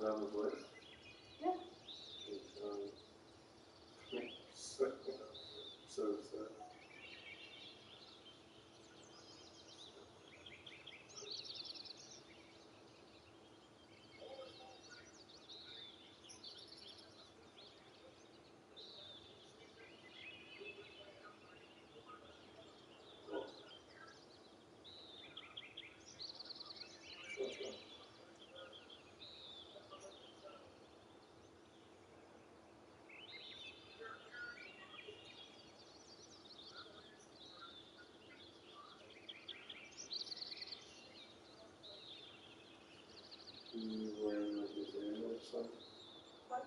was on the list? Yeah. So you wearing like your sandals or something? What?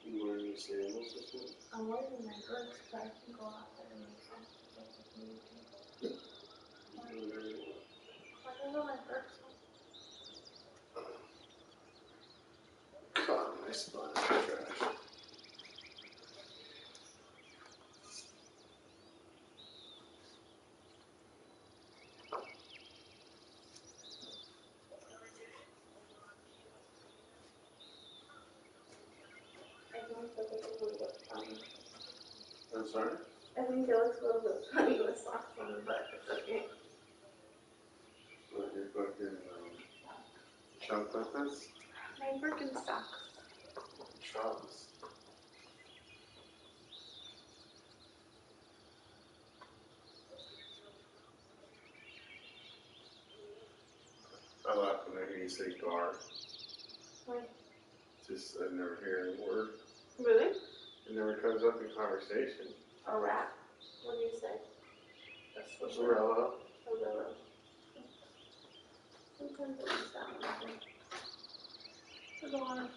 You wearing your sandals or something? I'm wearing my boots, but I can go out there and make sense if you need to. I don't know my boots. God, my spine is trash. I'm sorry? I think it looks a little bit funny with socks on, but it's okay. What, your fucking chunk like this? My Birkenstocks. Trunks. I laugh when I hear you say guard. Why? Just, I never hear the word. Really? It never comes up in conversation. A rat. What do you say? That's a Zorella. A willow. Sometimes it just sounds like it. So go on.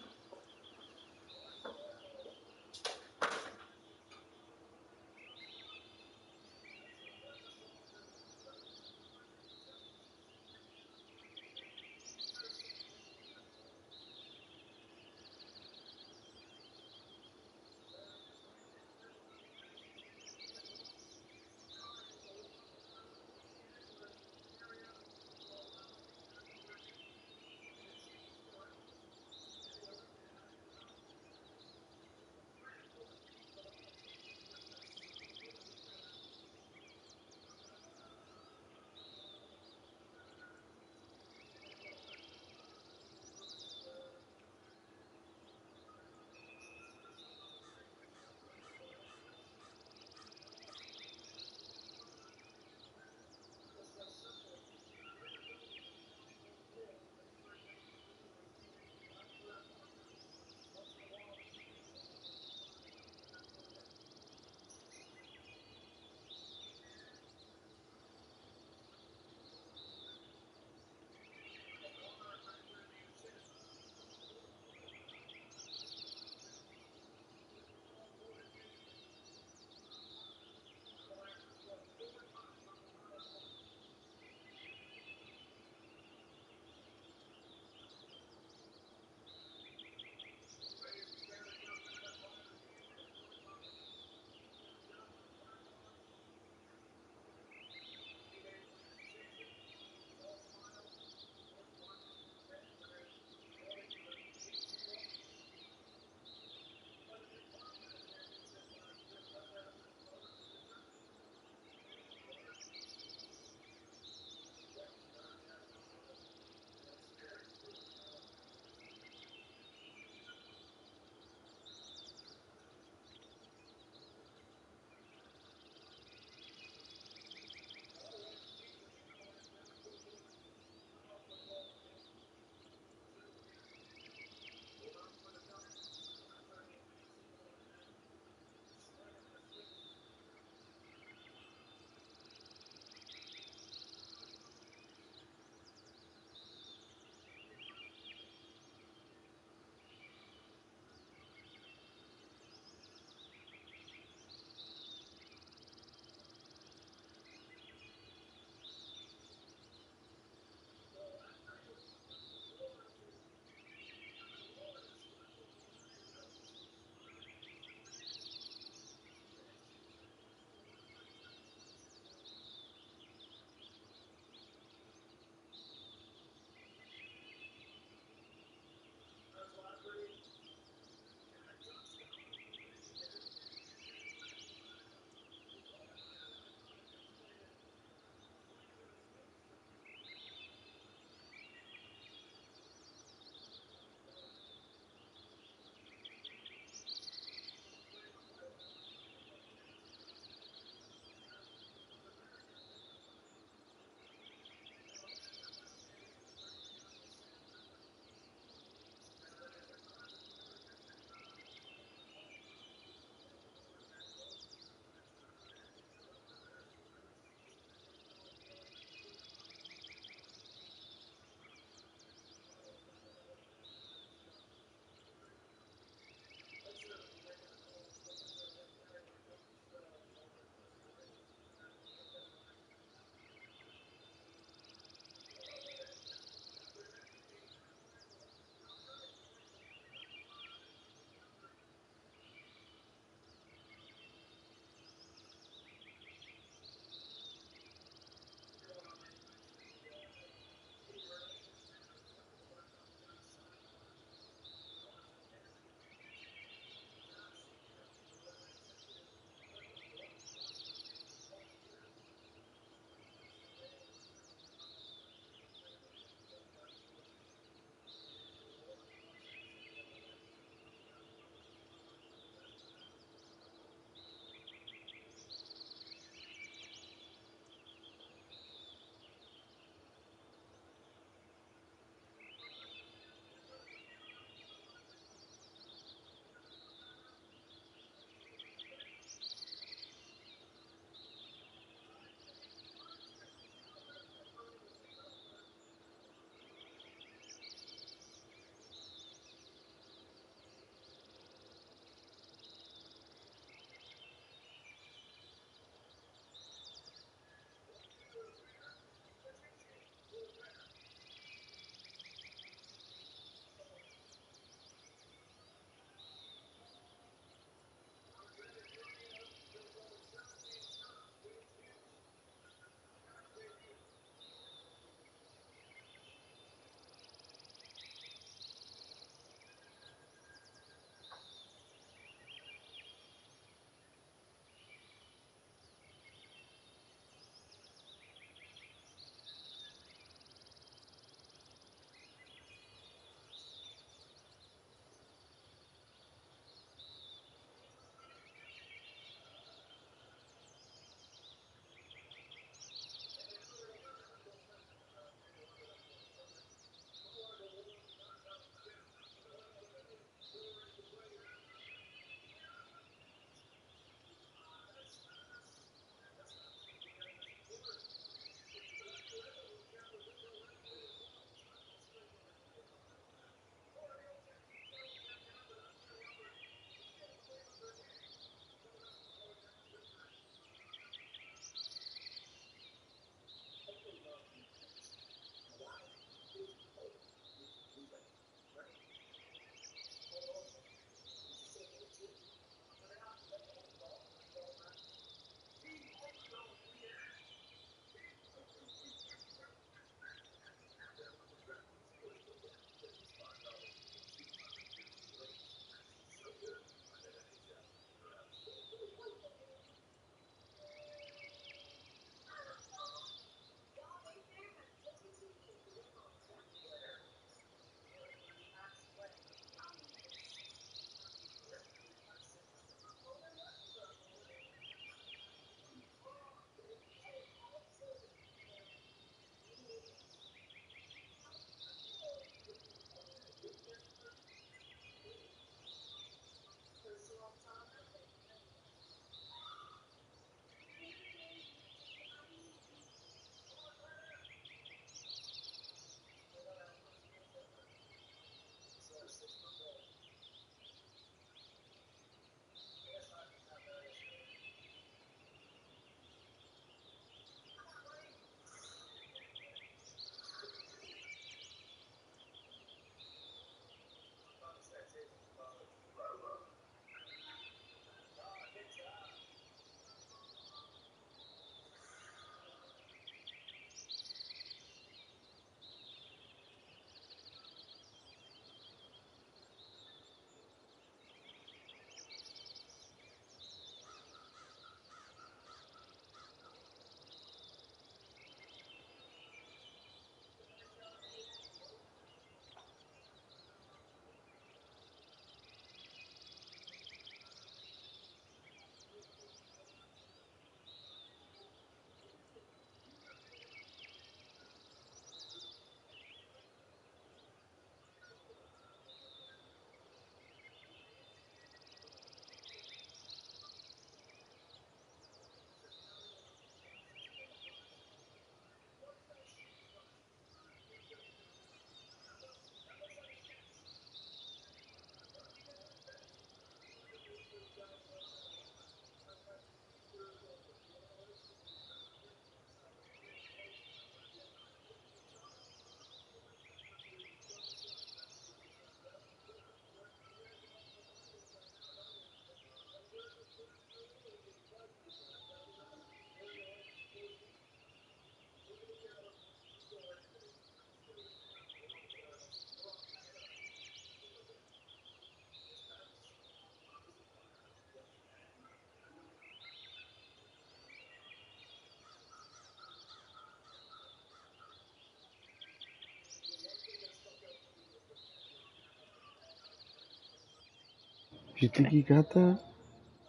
You think you got that?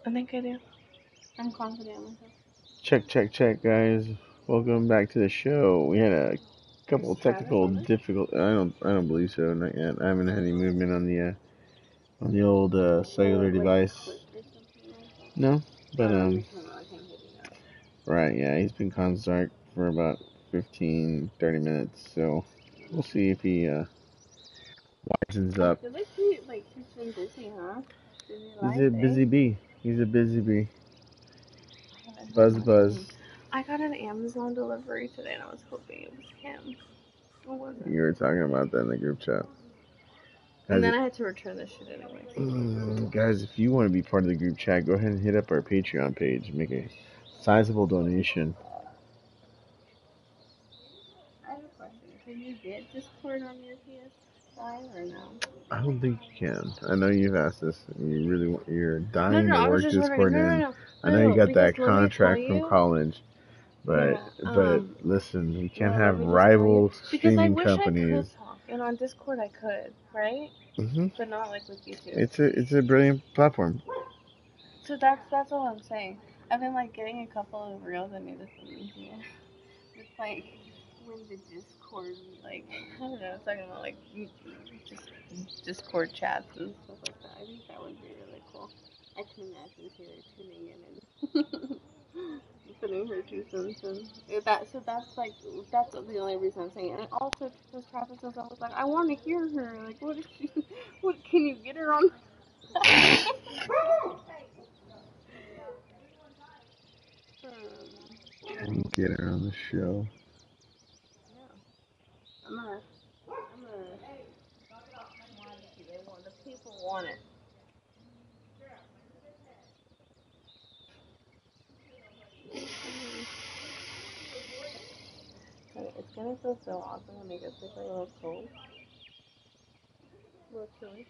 I think I do. I'm confident in myself. Check, guys. Welcome back to the show. We had a couple Is Travis technical on this? difficult. I don't believe so. Not yet. I haven't had any movement on the old cellular device. No, but right, yeah, he's been constant for about 15, 30 minutes. So we'll see if he wisens up. I feel like he's been busy, huh? He's a busy bee. He's a busy bee. Buzz. I got an Amazon delivery today, and I was hoping it was him. It wasn't. You were talking about that in the group chat. And then I had to return the shit anyway. Guys, if you want to be part of the group chat, go ahead and hit up our Patreon page. Make a sizable donation. I have a question. Can you get Discord on your PS5 or no? I don't think you can. I know you've asked this. You're dying to work Discord in. I know you got that contract from college. But listen, you can't have rival streaming companies. I could talk, and on Discord I could, right? But not like with YouTube. It's a brilliant platform. So that's all I'm saying. I've been getting a couple of reels I made this easier. It's when the Discord I don't know, talking about just Discord chats and stuff like that. I think that would be really cool. I can imagine Taylor tuning in and putting her 2 cents in. That's the only reason I'm saying it. And also because Travis was always like, I want to hear her. What is she? What can you get her on? Can you get her on the show? Yeah. I'm gonna. The people want it. It's gonna feel so awesome when it gets a little cold. A little chilly.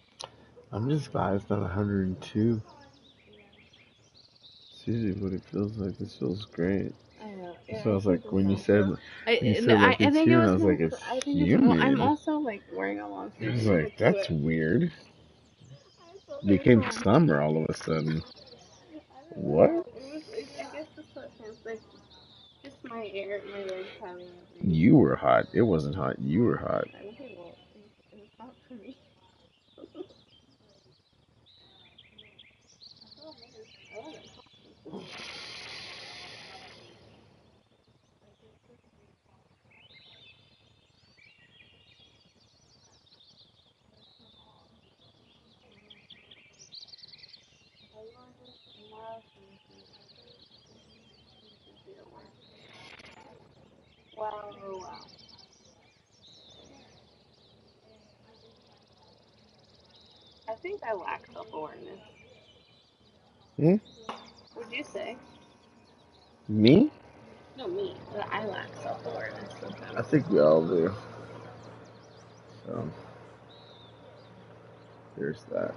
I'm just glad it's not 102. It's usually what it feels like. This feels great. I know. So I was like, when you said it's humid, I was like, it's humid. I'm also wearing a long sleeve. I was like, that's weird. It became summer all of a sudden. What? I guess the sweatpants, just my legs having. You were hot. It wasn't hot. You were hot. Okay, well, it was hot for me. Wow. I think I lack self-awareness. Would you say? Me? No, me. I lack self-awareness sometimes. I think we all do. So, there's that.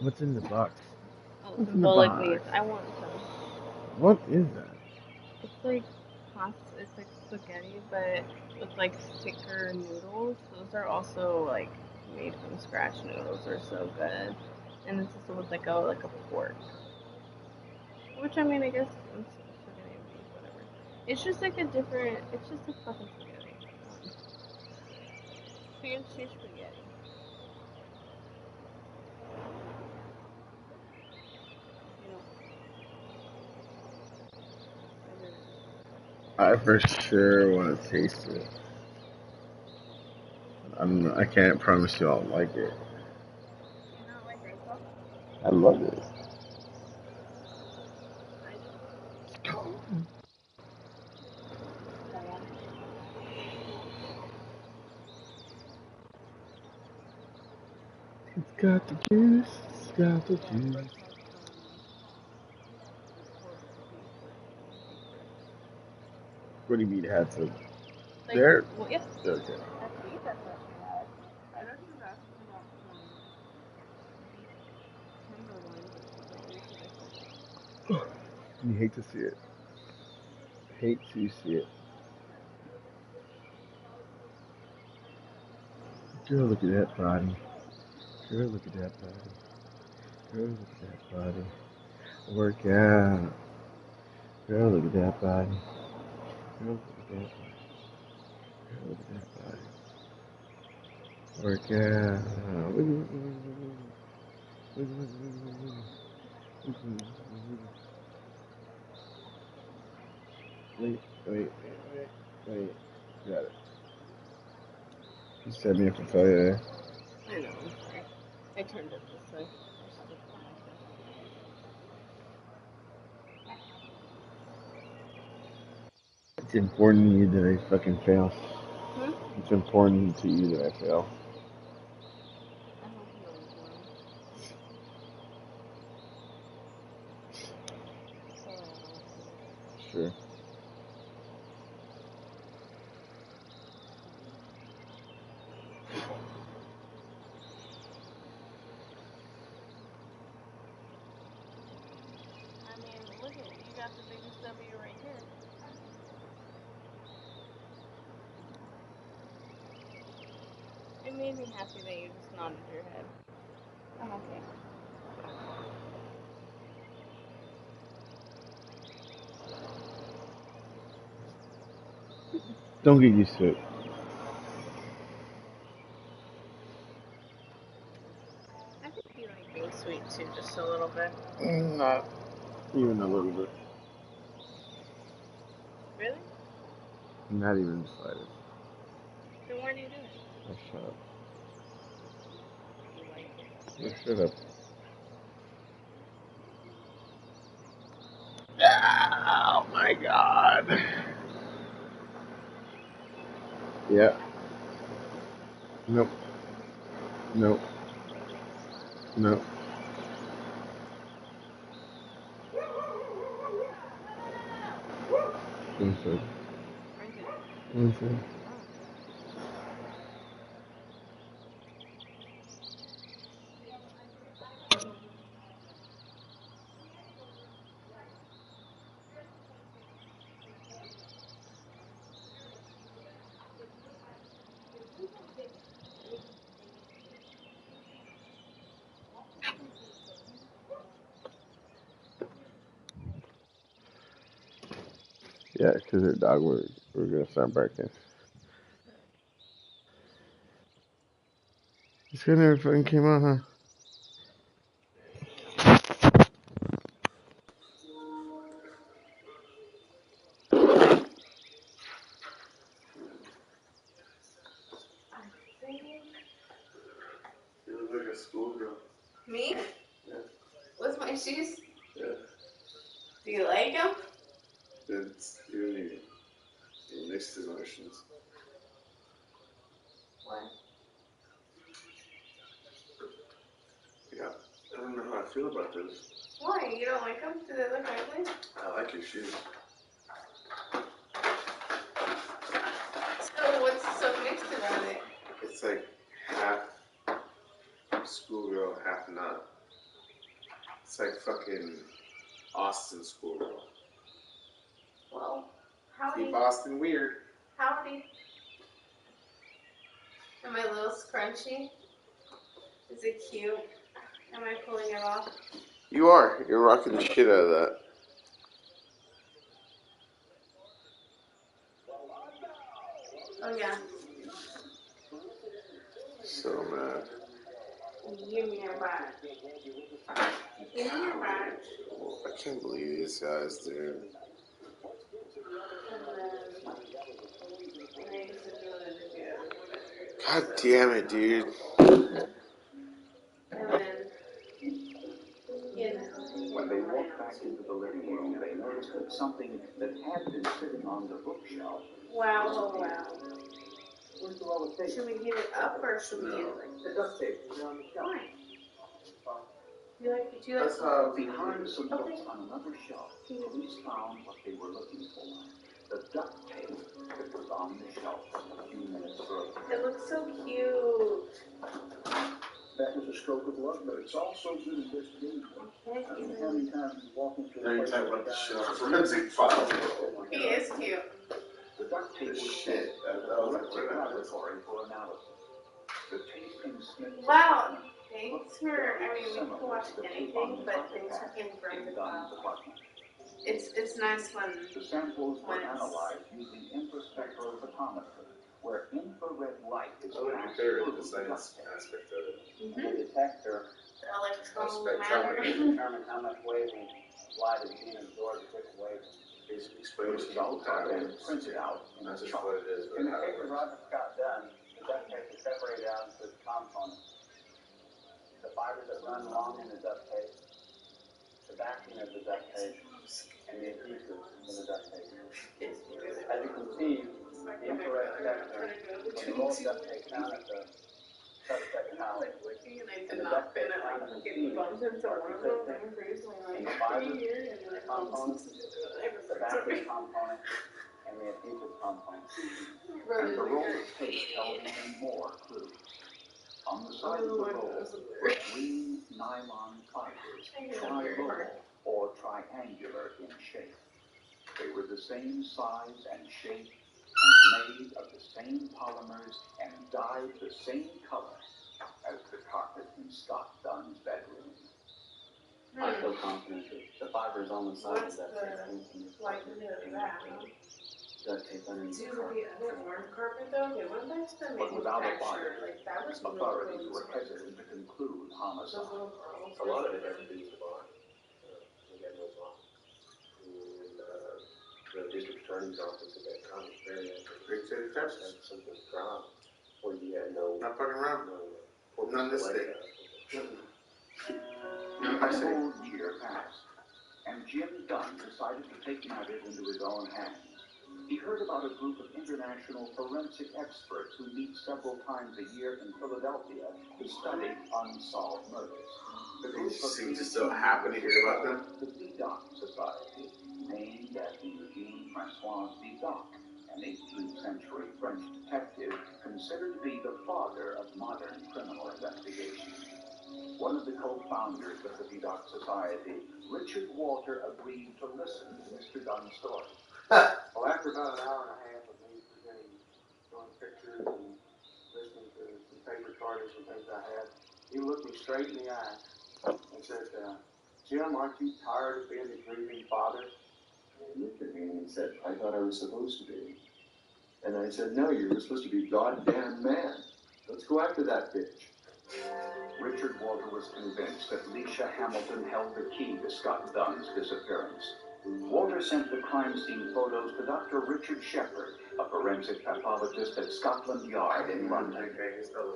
What's in the box? Oh, bullet beef. I want some. What is that? It's pasta. It's spaghetti, but with thicker noodles. Those are also made from scratch noodles. They're so good, and it's also with a pork. Which I mean, I guess it's spaghetti and beef, whatever. It's just a different. It's just a fucking spaghetti. Fancy spaghetti. I for sure want to taste it. I can't promise you I'll like it. You not like rice? I love it. It's got the juice. It's got the juice. What do you mean had some? Like, There? well, yes. Okay. I think that's what she had. I know she was asking about some beef tenderloin, but she don't usually say that. You hate to see it. Hate to see it. Girl, look at that body. Girl, look at that body. Girl, look at that body. Work out. Girl, look at that body. Girl, look at that body. Girl, look at that body. Work out. Wiggle, wiggle, wiggle, wiggle, wiggle, wiggle, wiggle. Wait, wait, wait, wait, wait. Got it. You set me up for failure. I know, I'm sorry. I turned it this way. It's important to you that I fucking fail. Hmm? It's important to you that I fail. I hope you always will. Sure. I mean, look at you got the biggest W right here. It made me happy that you just nodded your head. I'm okay. Don't get used to it. I think you like being sweet too, just a little bit. Not even a little bit. Really? Not even the slightest. Then why do you do it? Oh, shut up. You like it. Yeah, shut up. Oh my god. Yeah. Nope. Nope. Nope. Inside. Inside. Yeah, because their dog we're gonna start barking. This guy never fucking came out, huh? You look like a schoolgirl. Me? Yeah. What's my shoes? Yeah. Do you like them? It's giving me mixed emotions. Why? Yeah. I don't know how I feel about this. Why? You don't like them? Do they look ugly? I like your shoes. So what's so mixed about it? It's like half schoolgirl, half not. It's like fucking Austin schoolgirl. Well, howdy. Keep Austin weird. Howdy. Am I a little scrunchy? Is it cute? Am I pulling it off? You are. You're rocking the shit out of that. Oh yeah. So mad. Give me your badge. Give me your badge. I can't believe these guys, dude. God damn it, dude. When they walked back into the living room, they noticed that something that had been sitting on the bookshelf. Wow, wow. Should we give it up or should we get it like this? The duct tape is on the shelf. Why? Do you like That's how behind some books on another shelf, police found what they were looking for. the duct tape that was on the shelf a few minutes earlier. It looks so cute. That was a stroke of luck, but it's also good investigation. I mean, how many times you walk into a Now you're place talking like about the that, shit forensic file. He is cute. the duct tape was Shit, sent to that the was like forensic right now. laboratory for analysis. The tape in Smith's Wow. apartment Thanks for, I mean, we can watch anything, but thanks for confirming the file. It's nice when The samples were it's analyzed using infraspectral photometry, where infrared light is I like passed to through the the science duct tape. aspect of it. The detector electrical Spectrometer. matter. determine how much waving light is being absorbed at different wavelengths. Basically The explains to people results are then patterns, printed out in not a just chart. what it is, but In the how case it of works. Roger Scott Dunn, the duct tape is separated out into its components. The fibers that run along in the duct tape, the backing of the duct tape, and the adhesive in the duct tape. As you can see, the infrared detector, when the rolled duct tape down at the suspect house, Looking and I and did the not duct tape fit it, down like at the getting seam bumped into are one of them consistent. and recently And like the fibers, here and then it bumps components, into the other. the backing component, and the adhesive component. And the roll of tape held even more clues. On the side of the roll were green nylon fibers, tri-roll or triangular in shape. They were the same size and shape and made of the same polymers and dyed the same color as the carpet in Scott Dunn's bedroom. I feel confident that the fibers on the side What's of that tape came from this likelihood of that? duct tape underneath the Do carpet. the other orange carpet though? Okay, what about the But without a manufacturer? body, Like that was authorities really were hesitant to conclude homicide. Those little girls. A lot of it had to do with the bond. We had no bond. And the district attorney's office at that time was very active. Big city of Texas. Had something trial where you had no. Not fucking around. None this like day. A whole year passed, and Jim Dunn decided to take matters into his own hands. He heard about a group of international forensic experts who meet several times a year in Philadelphia to study unsolved murders. The group You seem to still happen to hear about them. The Vidocq Society, named after Eugene Francois Vidocq, an 18th century French detective considered to be the father of modern criminal investigation. One of the co-founders of the Vidocq Society, Richard Walter, agreed to listen to Mr. Dunn's story. Well, after about an hour and a half of me presenting, showing pictures and listening to some paper cartings and things I had, he looked me straight in the eye and said, Jim, aren't you tired of being the grieving father? And he looked at me and he said, I thought I was supposed to be. And I said, no, you were supposed to be goddamn man. Let's go after that bitch. Richard Walter was convinced that Leisha Hamilton held the key to Scott Dunn's disappearance. Walter sent the crime scene photos to Dr. Richard Shepherd, a forensic pathologist at Scotland Yard in London.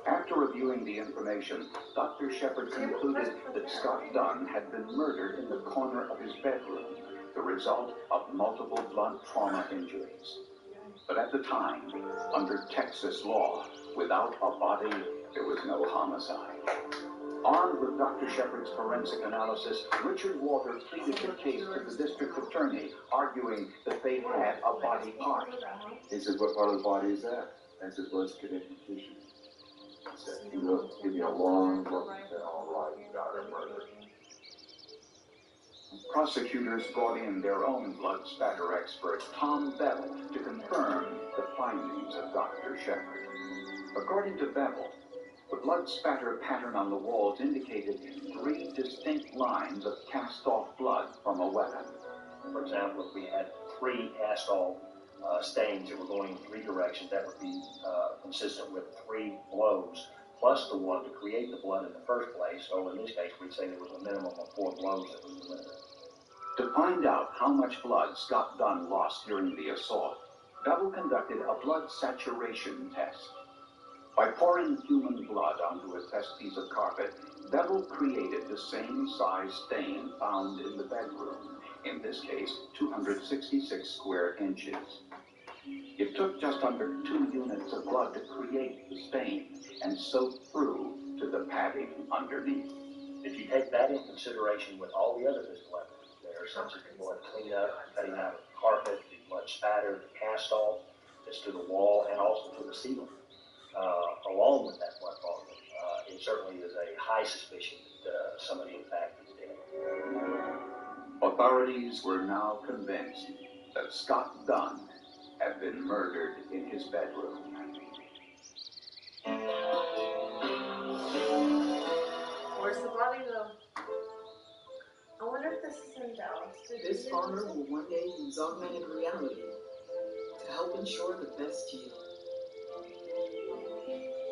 After reviewing the information, Dr. Shepherd concluded that Scott Dunn had been murdered in the corner of his bedroom, the result of multiple blunt trauma injuries. But at the time, under Texas law, without a body, there was no homicide. Armed with Dr. Shepherd's forensic analysis, Richard Walter pleaded the case to the district attorney, arguing that they had a body part. He said, what part of the body is that? I said, well, it's connective tissue. He said, he looked, give me a long look and said, all right, you got her murdered. Prosecutors brought in their own blood spatter expert, Tom Bevel, to confirm the findings of Dr. Shepherd. According to Bevel, the blood spatter pattern on the walls indicated 3 distinct lines of cast-off blood from a weapon. For example, if we had 3 cast-off stains that were going in 3 directions, that would be consistent with 3 blows, plus the one to create the blood in the first place. So in this case, we'd say there was a minimum of 4 blows that was delivered. To find out how much blood Scott Dunn lost during the assault, Bevel conducted a blood saturation test. By pouring human blood onto a test piece of carpet, Bevel created the same size stain found in the bedroom, in this case, 266 square inches. It took just under 2 units of blood to create the stain and soak through to the padding underneath. If you take that in consideration with all the other physical evidence there, such as the blood cleanup, cutting out of the carpet, the mud spatter, the cast off that's to the wall and also to the ceiling. Along with that blood volume, it certainly is a high suspicion that somebody in fact is dead. Authorities were now convinced that Scott Dunn had been murdered in his bedroom. Where's the body though? I wonder if this is in Dallas. This honor will one day use augmented reality to help ensure the best you.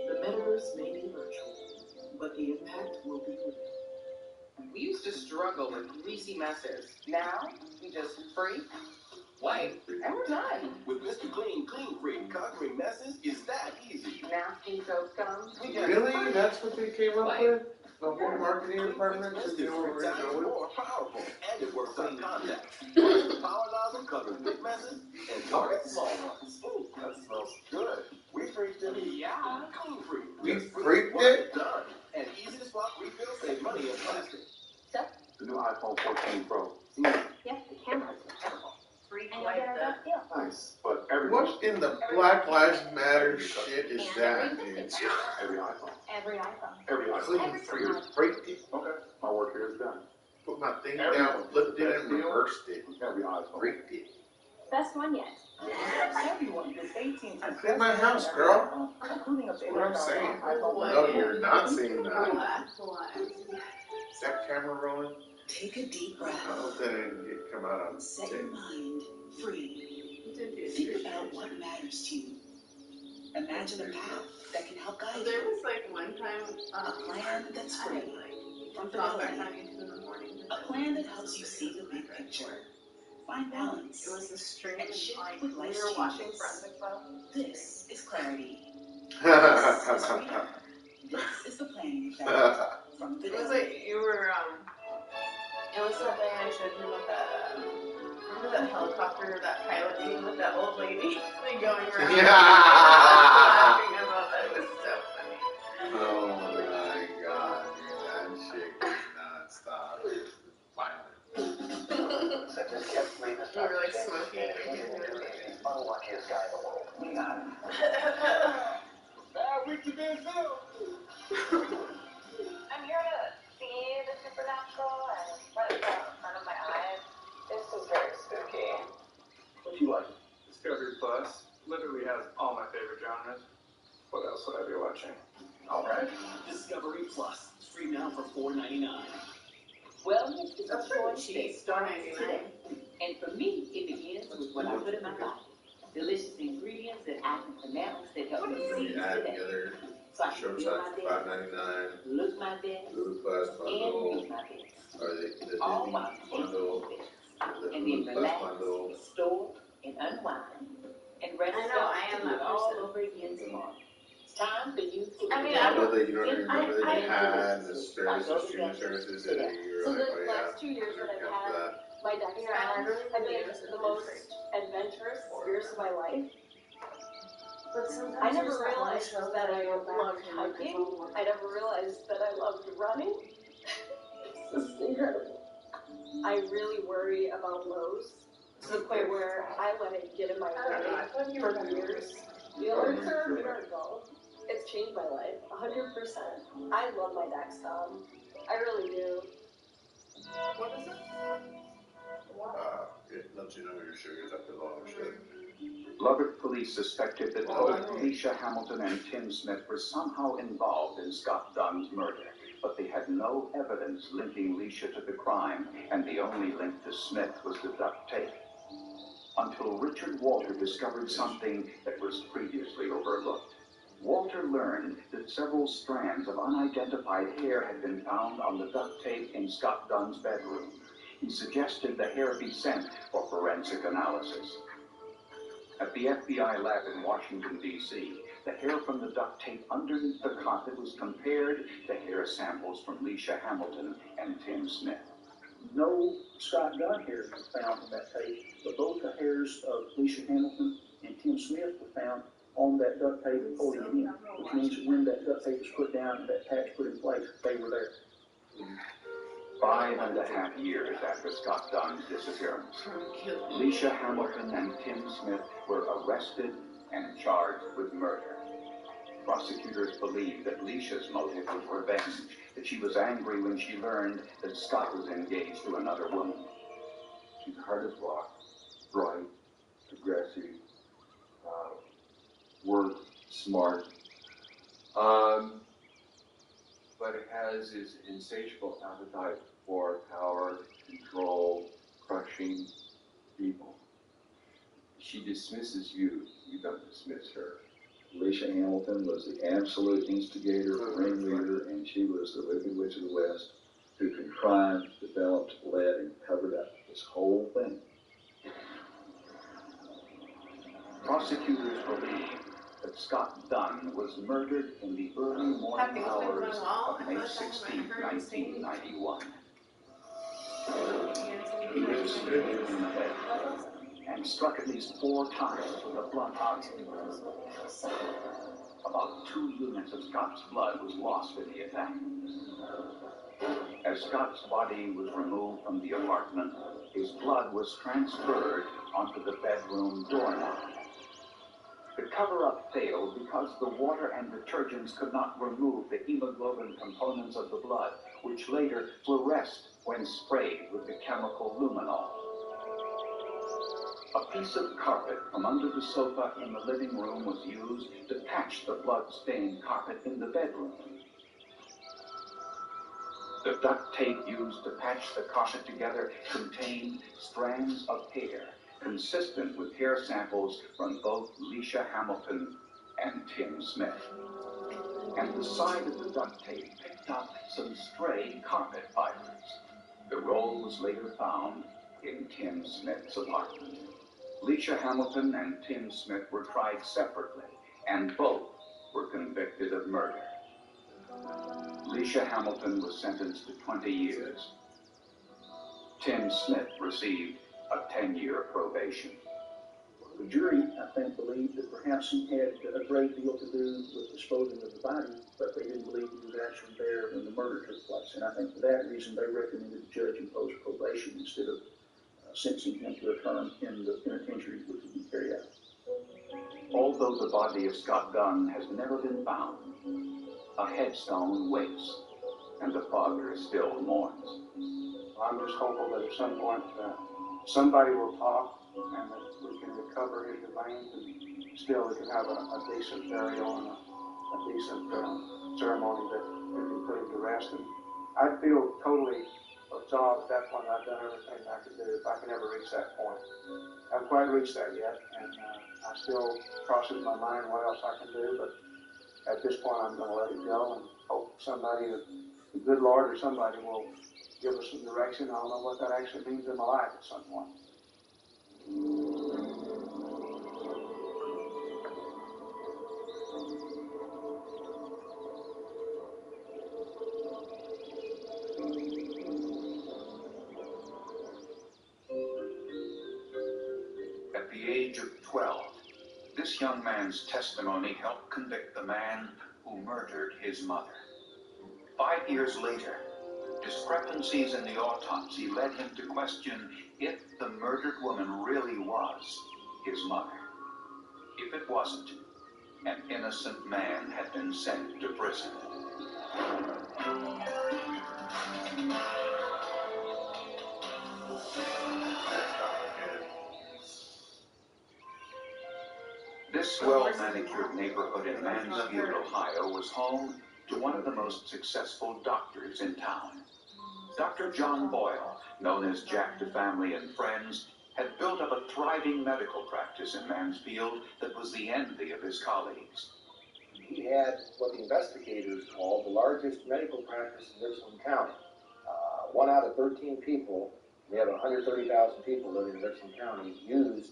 The metaverse may be virtual, but the impact will be real. We used to struggle with greasy messes. Now, we just free, wipe, and we're done. With Mr. Clean, Clean Free, conquering messes is that easy. Nasty soap gums. Really? That's what they came up with? The whole marketing department? It's more powerful, and it works on contact. The power nozzle covers big messes and targets small ones. Ooh, that smells good. We freaked it. Yeah. Clean Free. We freaked it? Done. And easy to swap refills save money in plastic. The new iPhone 14 Pro. Yes, the camera's incredible. Freak And like you'll get a that. good deal. Nice, but everyone. What in the Black Lives Matter shit is that, dude? Every iPhone. Every iPhone. Every iPhone. Clean Free freaked it. Okay, my work here is done. Put my thing down, flipped it, and reversed it. Every iPhone. Freaked it. Best one yet. Everyone gets 18. I cleaned my house, girl. Including a That's what I'm saying. No, you're not saying that. Relax. Is that camera rolling? Take a deep I breath. hope that didn't come out on Set tape. your mind free. Think about what matters to you. Imagine a path that can help guide There you. was like one time, A plan that's I free didn't like from drop back fidelity. on YouTube in the morning. A plan that helps you see the big picture. Find balance. It was a stream And of shift like with we life's were watching changes. Forensic Files. This is clarity. This is freedom. This is the planning effect from It was fidelity. like you were it was that thing I showed you with that remember that helicopter, that pilot team with that old lady like going around. Yeah. Laughing about that. It was so funny. Oh my god, dude, that shit could not stop. It's violent. Such as kept leaving You were like smoking. unluckiest guy in the world. We got him. Richard Van I'm here to see the supernatural and let it go in front of my eyes. This is very spooky. What you like? Discovery Plus literally has all my favorite genres. What else would I be watching? All right. Discovery Plus. Free now for $4.99. Wellness is That's a pretty choice cheap. that starts $4.99. today. And for me, it begins with what I put in my body. Delicious ingredients that I can pronounce that help me see You add today. together So I can short feel size my best, $5.99, look my best, Hulu Plus and bundle, be my best. or the All Disney while bundle, tasting the and then Hulu Plus relax, bundle. restore, and unwind. And rest I know, up I am to do that it all person. over again tomorrow. It's time for you to I mean, I I know that you don't even remember that you I- had the services, streaming services that you So were the like, oh yeah, last 2 years that I've yeah, had that. my Dexcom, Yeah, and I really I've believe been it's the most adventurous years of my life. But sometimes I never there's that one realized show that I go back loved to, like, hiking. it's all more- I never realized that I loved running. This is incredible. I really worry about lows to the point where I let it get in my I don't know, I way thought you were for gonna years. The alerts are a minute ago. It's changed my life, 100%. I love my Dexcom. I really do. What is it? It lets you know when your sugar's up or low and shit. Lubbock police suspected that both Alicia Hamilton and Tim Smith were somehow involved in Scott Dunn's murder, but they had no evidence linking Alicia to the crime, and the only link to Smith was the duct tape. Until Richard Walter discovered something that was previously overlooked. Walter learned that several strands of unidentified hair had been found on the duct tape in Scott Dunn's bedroom. He suggested the hair be sent for forensic analysis. At the FBI lab in Washington, D.C., the hair from the duct tape underneath the carpet was compared to hair samples from Alicia Hamilton and Tim Smith. No Scott Dunn hairs were found on that tape, but both the hairs of Alicia Hamilton and Tim Smith were found on that duct tape holding it in, which means that when that duct tape was put down and that patch put in place, they were there. 5.5 years after Scott Dunn's disappearance, Leisha Hamilton and Tim Smith were arrested and charged with murder. Prosecutors believed that Leisha's motive was revenge, that she was angry when she learned that Scott was engaged to another woman. She's hard as rock, bright, aggressive, work, smart, but it has this insatiable appetite for power, control, crushing people. She dismisses you, you don't dismiss her. Leisha Hamilton was the absolute instigator, ringleader, and she was the Wicked Witch of the West who contrived, developed, led, and covered up this whole thing. Prosecutors believe that Scott Dunn was murdered in the early morning hours of May 16, 1991. He was stricken in the head and struck at least 4 times with a blunt object. About 2 units of Scott's blood was lost in the attack. As Scott's body was removed from the apartment, his blood was transferred onto the bedroom doorknob. The cover-up failed because the water and detergents could not remove the hemoglobin components of the blood, which later fluoresced when sprayed with the chemical luminol. A piece of carpet from under the sofa in the living room was used to patch the blood-stained carpet in the bedroom. The duct tape used to patch the carpet together contained strands of hair consistent with hair samples from both Leisha Hamilton and Tim Smith. And the side of the duct tape picked up some stray carpet fibers. The roll was later found in Tim Smith's apartment. Leisha Hamilton and Tim Smith were tried separately, and both were convicted of murder. Leisha Hamilton was sentenced to 20 years. Tim Smith received a 10-year probation. The jury, I think, believed that perhaps he had a great deal to do with disposing of the body, but they didn't believe he was actually there when the murder took place. And I think for that reason, they recommended the judge impose probation instead of sentencing him to a term in the penitentiary which would be carried out. Although the body of Scott Dunn has never been found, a headstone waits, and the father still mourns. I'm just hopeful that at some point somebody will talk and that we can recover his remains and still we can have a decent burial and a decent ceremony that we can put him to rest. And I feel totally absolved at that point. I've done everything I could do if I can ever reach that point. I haven't quite reached that yet, and I still crosses my mind what else I can do, but at this point I'm going to let it go and hope somebody, the good Lord or somebody, will give us some direction. I don't know what that actually means in my life at some point. At the age of 12, this young man's testimony helped convict the man who murdered his mother. 5 years later, discrepancies in the autopsy led him to question if the murdered woman really was his mother. If it wasn't, an innocent man had been sent to prison. This well-manicured neighborhood in Mansfield, Ohio, was home to one of the most successful doctors in town. Dr. John Boyle, known as Jack to family and friends, had built up a thriving medical practice in Mansfield that was the envy of his colleagues. He had what the investigators called the largest medical practice in Richland County. 1 out of 13 people, we have 130,000 people living in Richland County, used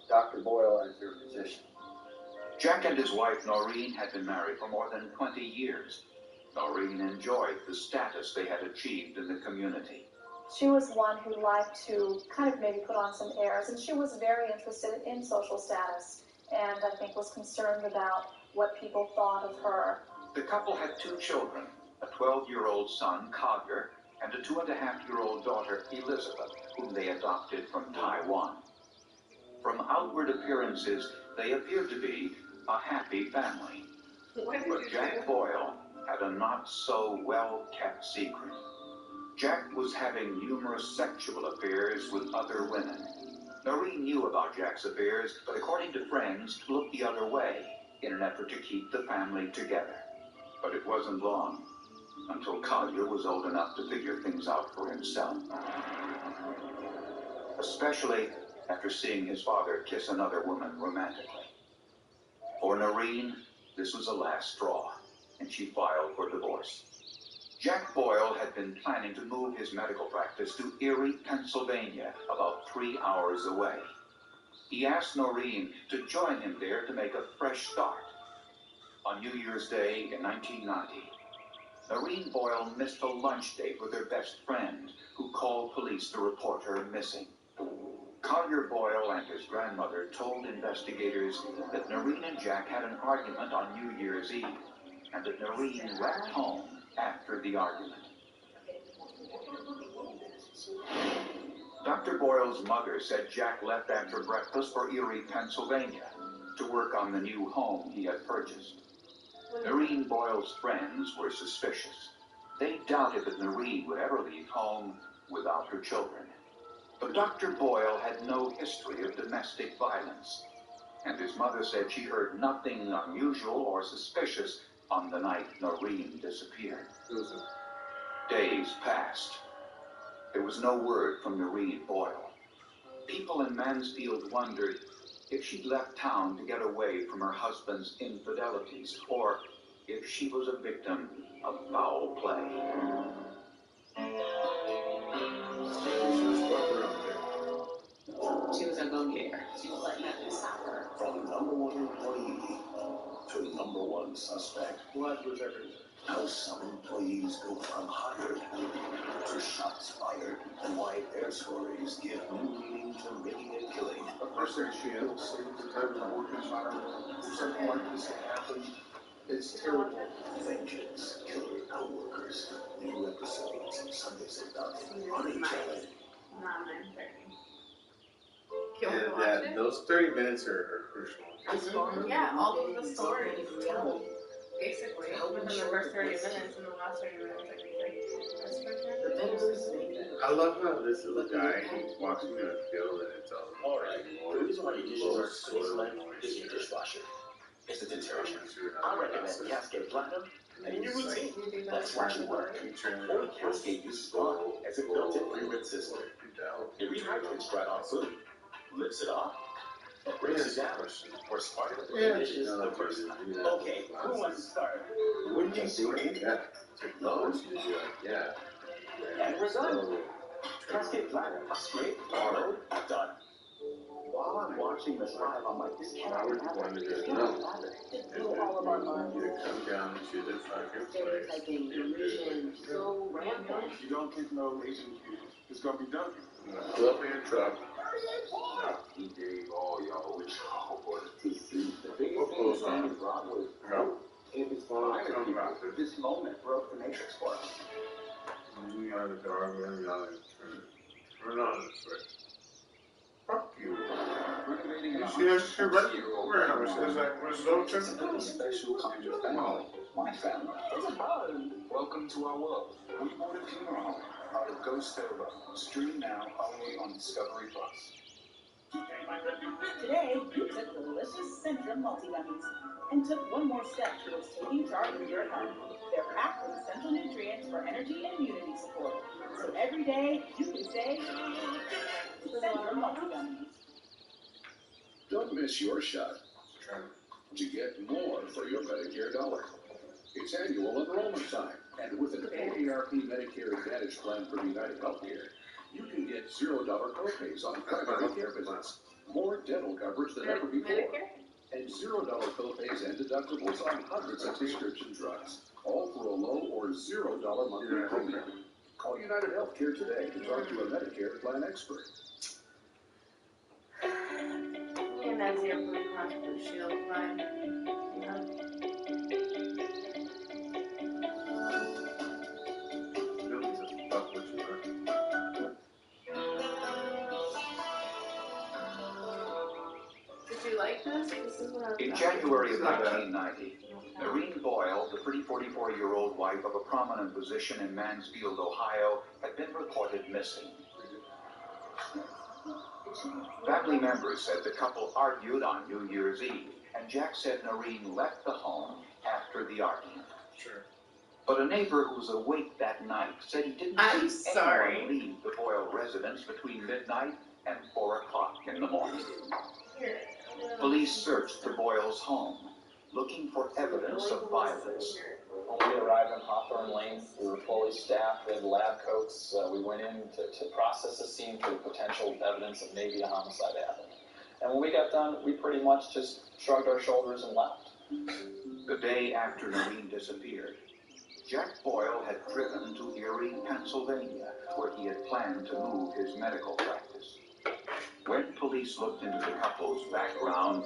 Dr. Boyle as their physician. Jack and his wife Noreen had been married for more than 20 years. Noreen enjoyed the status they had achieved in the community. She was one who liked to kind of maybe put on some airs, and she was very interested in social status, and I think was concerned about what people thought of her. The couple had 2 children, a 12-year-old son, Codger, and a 2.5-year-old daughter, Elizabeth, whom they adopted from Taiwan. From outward appearances, they appeared to be a happy family. But Jack Boyle had a not-so-well-kept secret. Jack was having numerous sexual affairs with other women. Noreen knew about Jack's affairs, but according to friends, looked the other way in an effort to keep the family together. But it wasn't long until Collier was old enough to figure things out for himself. Especially after seeing his father kiss another woman romantically. For Noreen, this was the last straw, and she filed for divorce. Jack Boyle had been planning to move his medical practice to Erie, Pennsylvania, about 3 hours away. He asked Noreen to join him there to make a fresh start. On New Year's Day in 1990, Noreen Boyle missed a lunch date with her best friend, who called police to report her missing. Collier Boyle and his grandmother told investigators that Noreen and Jack had an argument on New Year's Eve, and that Noreen left home after the argument. Dr. Boyle's mother said Jack left after breakfast for Erie, Pennsylvania, to work on the new home he had purchased. Noreen Boyle's friends were suspicious. They doubted that Noreen would ever leave home without her children. But Dr. Boyle had no history of domestic violence, and his mother said she heard nothing unusual or suspicious on the night Noreen disappeared. Days passed. There was no word from Noreen Boyle. People in Mansfield wondered if she'd left town to get away from her husband's infidelities, or if she was a victim of foul play. She was a go-getter. She was like nothing to stop her. From #1 employee to #1 suspect. Blood was everywhere. How some employees go from hired to shots fired, and why their stories give new meaning to making a killing. A person she is, the type of work environment, something like this can happen. It's terrible. Vengeance, killer co-workers. New episodes, Sundays at 9 on eLIV. Not 9:30. Yeah, those 30 minutes are crucial. Yeah, all of the stories told, basically, within the first 30 minutes and the last 30 minutes, I think, this person. I love how this is a guy who's walking in a field and it's all right. The reason why your dishes are so slim is your dishwasher. It's the detergent. I recommend Cascade Platinum and in your routine. Let's watch it work. Only Cascade uses water as a built-in pre-rinse system. It rehydrates dried on food, lifts it off, and breaks it down. Or smarter dishes the first time. Okay, who wants to start? Wouldn't you do that? Technology to do it, yeah. And we're done. Cascade Platinum, scrape, load, done. While I'm watching this live, I'm like, this can't happen. This can't happen. And then you come down to the fucking place. Stereotyping, delusion, so rampant. If you don't get no Asian food, it's gonna be done. Pull up in your truck. He gave all y'all which to see. The biggest thing is that Broadway. If it's fire, this moment broke the matrix for us. We are the dog, we're on the turn on the switch. Fuck you. You see that shit right over here? It says like, we're so It's a special kind of family. My family. It's a bug. Welcome to our world. We bought a funeral home out of Ghost Over. Stream now only on Discovery Plus. Today, you took delicious Centrum multi-gummies and took one more step towards taking charge of your health. They're packed with essential nutrients for energy and immunity support. So every day, you can say, Centrum multi-gummies. Don't miss your shot to get more for your Medicare dollar. It's annual enrollment time, and with an AARP Medicare Advantage plan from United Healthcare, you can get $0 copays on primary care visits, more dental coverage than ever before, and $0 copays and deductibles on hundreds of prescription drugs, all for a low or $0 monthly premium. Call United Healthcare today to talk to a Medicare plan expert. And that's your Blue Cross Blue Shield line. You don't need to fuck with like this? This is what I was In January of 1990, Noreen Boyle, the pretty 44-year-old wife of a prominent physician in Mansfield, Ohio, had been reported missing. Family members said the couple argued on New Year's Eve, and Jack said Noreen left the home after the argument. Sure. But a neighbor who was awake that night said he didn't see anyone leave the Boyle residence between midnight and 4 o'clock in the morning. Police searched the Boyles' home, looking for evidence of violence. When we arrived on Hawthorne Lane, we were fully staffed, we had lab coats, we went in to process the scene for potential evidence of maybe a homicide happened. And when we got done, we pretty much just shrugged our shoulders and left. The day after Noreen disappeared, Jack Boyle had driven to Erie, Pennsylvania, where he had planned to move his medical practice. When police looked into the couple's background,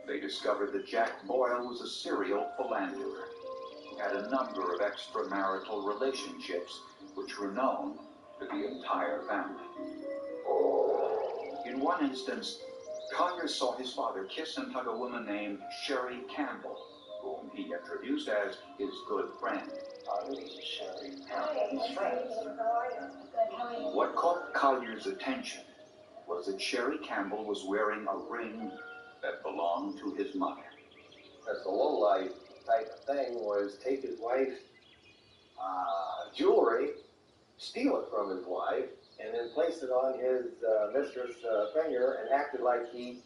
they discovered that Jack Boyle was a serial philanderer. He had a number of extramarital relationships which were known to the entire family. In one instance, Collier saw his father kiss and hug a woman named Sherry Campbell, whom he introduced as his good friend. This is Sherry. He's friends. What caught Collier's attention was that Sherry Campbell was wearing a ring that belonged to his mother. As a lowlife type of thing was take his wife's jewelry, steal it from his wife, and then place it on his mistress' finger and acted like he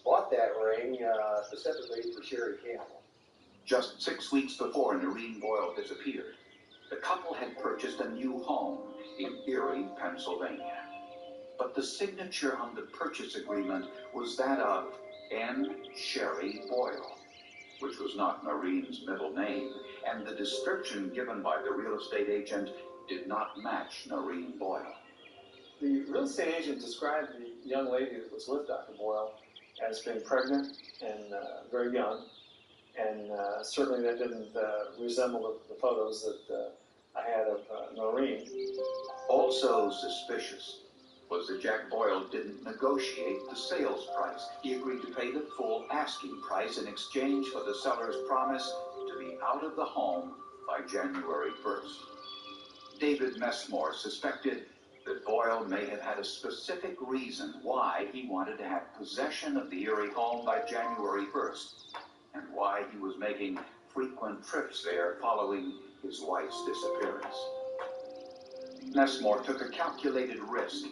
bought that ring specifically for Sherry Campbell. Just 6 weeks before Noreen Boyle disappeared, the couple had purchased a new home in Erie, Pennsylvania. But the signature on the purchase agreement was that of N. Sherry Boyle, which was not Noreen's middle name, and the description given by the real estate agent did not match Noreen Boyle. The real estate agent described the young lady that was with Dr. Boyle as being pregnant and very young, and certainly that didn't resemble the photos that I had of Noreen. Also suspicious was that Jack Boyle didn't negotiate the sales price. He agreed to pay the full asking price in exchange for the seller's promise to be out of the home by January 1st. David Messmore suspected that Boyle may have had a specific reason why he wanted to have possession of the Erie home by January 1st, and why he was making frequent trips there following his wife's disappearance. Messmore took a calculated risk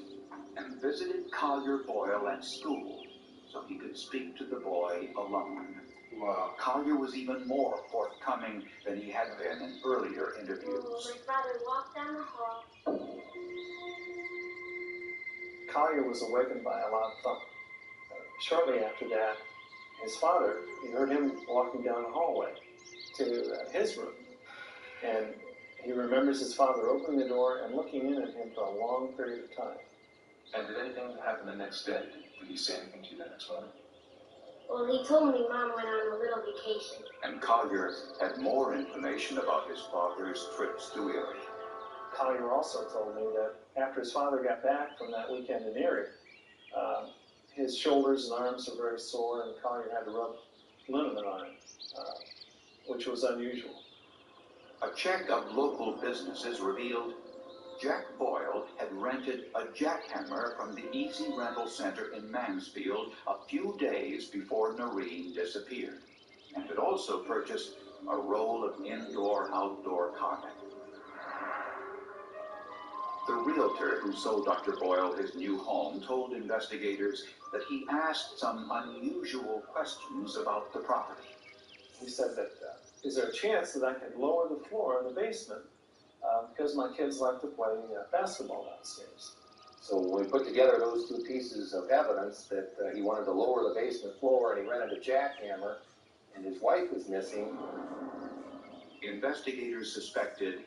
and visited Collier Boyle at school so he could speak to the boy alone. Wow. Collier was even more forthcoming than he had been in earlier interviews. My father walked down the hall. Collier was awakened by a loud thump. Shortly after that, his father, he heard him walking down the hallway to his room. And he remembers his father opening the door and looking in at him for a long period of time. And did anything happen the next day? Did he say anything to you the next morning? Well, he told me Mom went on a little vacation. And Collier had more information about his father's trips to Erie. Collier also told me that after his father got back from that weekend in Erie, his shoulders and arms were very sore, and Collier had to rub liniment on it, which was unusual. A check of local businesses revealed Jack Boyle had rented a jackhammer from the Easy Rental Center in Mansfield a few days before Noreen disappeared, and had also purchased a roll of indoor-outdoor carpet. The realtor who sold Dr. Boyle his new home told investigators that he asked some unusual questions about the property. He said that, is there a chance that I could lower the floor in the basement because my kids like to play basketball downstairs? So when we put together those two pieces of evidence that he wanted to lower the basement floor and he rented a jackhammer and his wife was missing, investigators suspected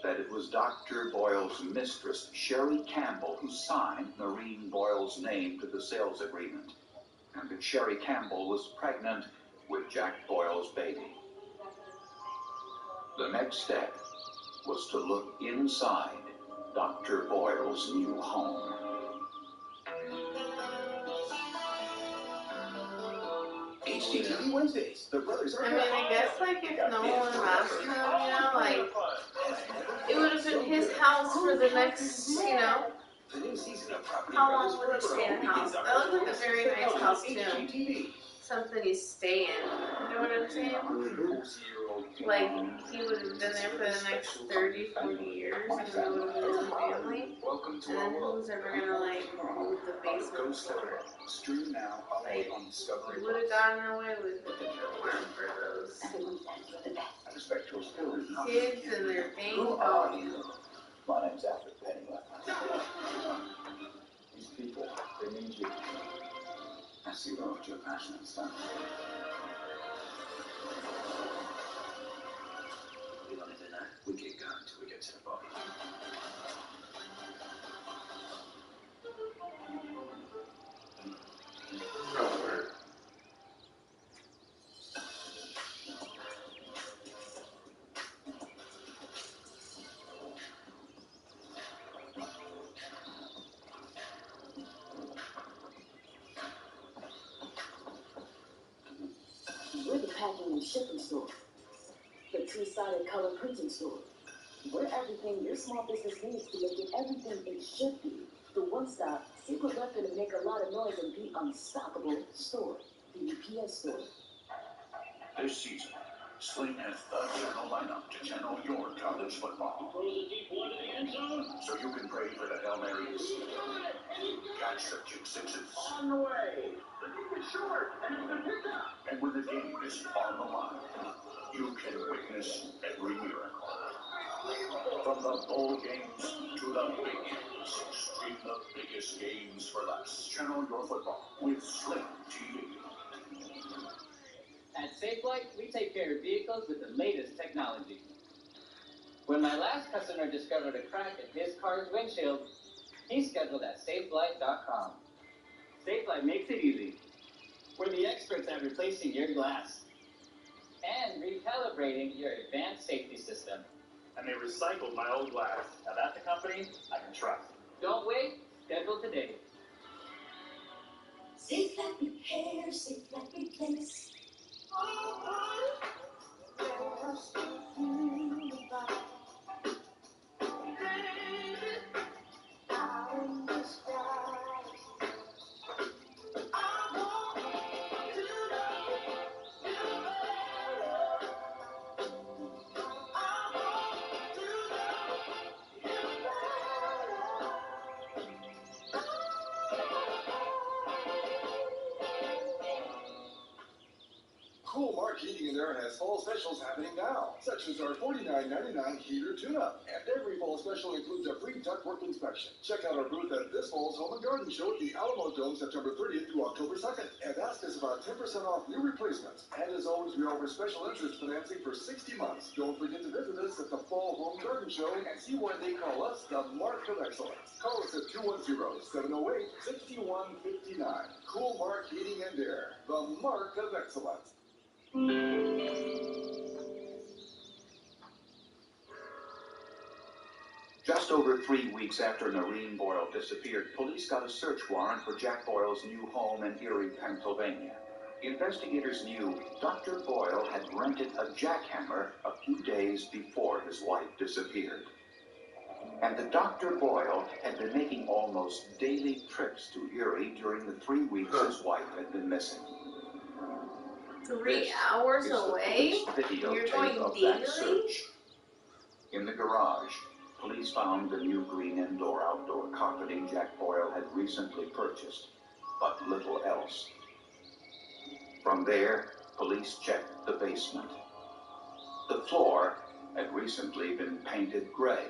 that it was Dr. Boyle's mistress, Sherry Campbell, who signed Noreen Boyle's name to the sales agreement, and that Sherry Campbell was pregnant with Jack Boyle's baby. The next step was to look inside Dr. Boyle's new home. HGTV Wednesdays. The brothers are I mean, I guess, like, if no one asked him, you know, like, it would have been his house for the next, you know, how long would he stay in the house? That looked like a very nice house, too. Something you stay in. You know what I'm saying? Like, he would have been there for the next 30, 40 years, and it would have been his family. And then who's ever gonna, like, move the basement floor? Like, he would have gotten away with it if it weren't for those kids and their bank going. My name's Applebee. These people, they need you. I see what you're passionate about. We don't need dinner. We get going until we get to the body. We're the packing and shipping store, the two-sided color printing store. We're everything your small business needs to make it everything it should be. The one-stop, secret weapon to make a lot of noise and be unstoppable store, the UPS store. This season, Sling has the channel lineup to channel your college football. Throws a deep one to the end zone. So you can pray for the Hail Marys, catch the kick sixes, On the way. The deep is short, and it's been picked up. and when the game is on the line, you can witness every miracle. From the bowl games to the big games, stream the biggest games for less. Channel your football with Sling TV. At SafeLight, we take care of vehicles with the latest technology. When my last customer discovered a crack in his car's windshield, he scheduled at SafeLight.com. SafeLight makes it easy. We're the experts at replacing your glass and recalibrating your advanced safety system. And they recycled my old glass. Now that's a company I can trust. Don't wait, schedule today. SafeLight repair, SafeLight replace. Cool Mark Heating and Air has fall specials happening now, such as our $49.99 heater tune-up. And every fall special includes a free ductwork inspection. Check out our booth at this fall's Home and Garden Show at the Alamo Dome, September 30th through October 2nd. And ask us about 10% off new replacements. And as always, we offer special interest financing for 60 months. Don't forget to visit us at the Fall Home Garden Show and see why they call us the Mark of Excellence. Call us at 210-708-6159. Cool Mark Heating and Air, the Mark of Excellence. Just over 3 weeks after Noreen Boyle disappeared, police got a search warrant for Jack Boyle's new home in Erie, Pennsylvania. Investigators knew Dr. Boyle had rented a jackhammer a few days before his wife disappeared. And the Dr. Boyle had been making almost daily trips to Erie during the 3 weeks his wife had been missing. 3 hours away? You're going daily? In the garage, police found the new green indoor-outdoor carpeting Jack Boyle had recently purchased, but little else. From there, police checked the basement. The floor had recently been painted gray,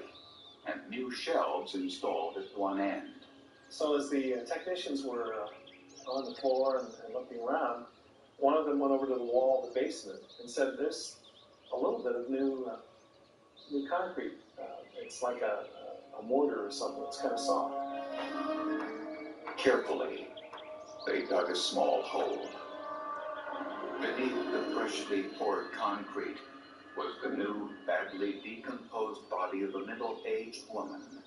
and new shelves installed at one end. So as the technicians were on the floor and looking around, one of them went over to the wall of the basement and said, "There's a little bit of new concrete. It's like a mortar or something. It's kind of soft." Carefully, they dug a small hole. Beneath the freshly poured concrete was the new, badly decomposed body of a middle-aged woman,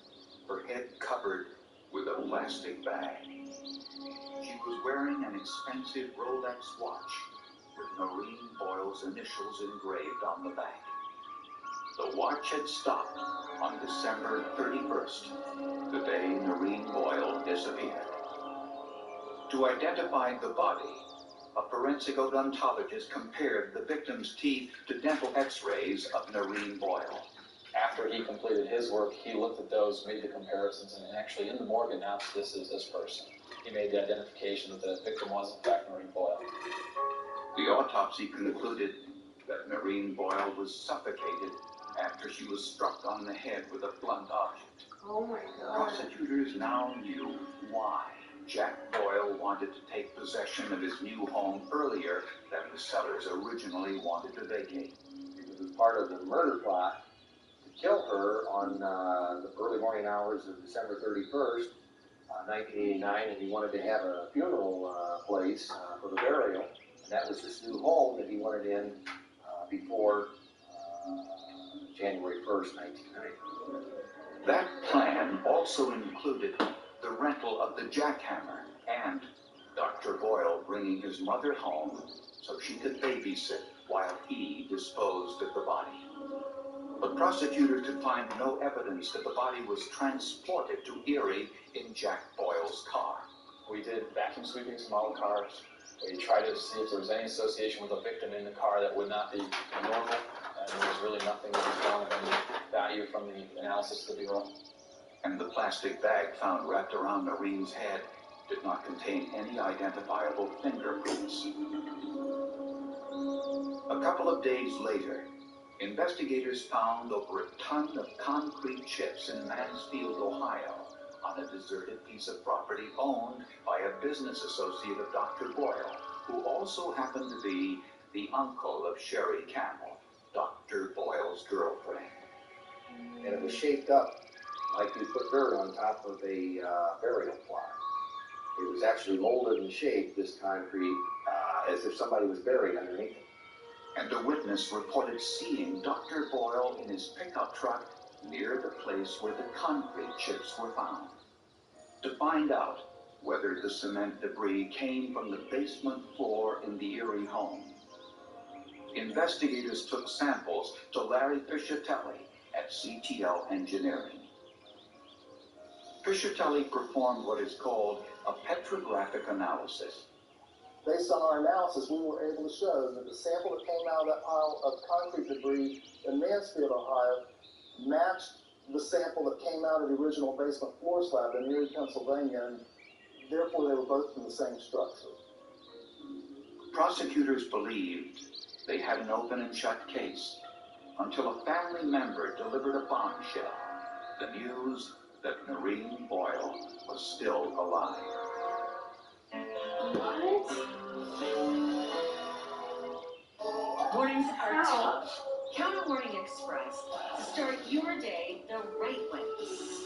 her head covered with a plastic bag. She was wearing an expensive Rolex watch with Noreen Boyle's initials engraved on the back. The watch had stopped on December 31st, the day Noreen Boyle disappeared. To identify the body, a forensic odontologist compared the victim's teeth to dental x-rays of Noreen Boyle. After he completed his work, he looked at those, made the comparisons, and actually in the morgue announced this is this person. He made the identification that the victim was in fact Noreen Boyle. The autopsy concluded that Noreen Boyle was suffocated after she was struck on the head with a blunt object. Oh my God. Prosecutors now knew why Jack Boyle wanted to take possession of his new home earlier than the sellers originally wanted to vacate. It was part of the murder plot to kill her on the early morning hours of December 31st, 1989, and he wanted to have a funeral place for the burial. And that was his new home that he wanted in before January 1st, 1990. That plan also included the rental of the jackhammer and Dr. Boyle bringing his mother home so she could babysit while he disposed of the body. But prosecutors could find no evidence that the body was transported to Erie in Jack Boyle's car. We did vacuum sweepings from all the cars. We tried to see if there was any association with a victim in the car that would not be normal, and there was really nothing that was wrong with any value from the analysis of the bureau. And the plastic bag found wrapped around Noreen's head did not contain any identifiable fingerprints. A couple of days later, investigators found over a ton of concrete chips in Mansfield, Ohio, on a deserted piece of property owned by a business associate of Dr. Boyle, who also happened to be the uncle of Sherry Campbell, Dr. Boyle's girlfriend. And it was shaped up like you put dirt on top of a burial plot. It was actually molded and shaped, this concrete, as if somebody was buried underneath it. And a witness reported seeing Dr. Boyle in his pickup truck near the place where the concrete chips were found. To find out whether the cement debris came from the basement floor in the Erie home, investigators took samples to Larry Piscitelli at CTL Engineering. Piscitelli performed what is called a petrographic analysis. Based on our analysis, we were able to show that the sample that came out of that pile of concrete debris in Mansfield, Ohio, matched the sample that came out of the original basement floor slab in Erie, Pennsylvania, and therefore they were both from the same structure. Prosecutors believed they had an open and shut case until a family member delivered a bombshell, the news that Noreen Boyle was still alive. What? Mornings are tough. Count on Morning Express to start your day the right way.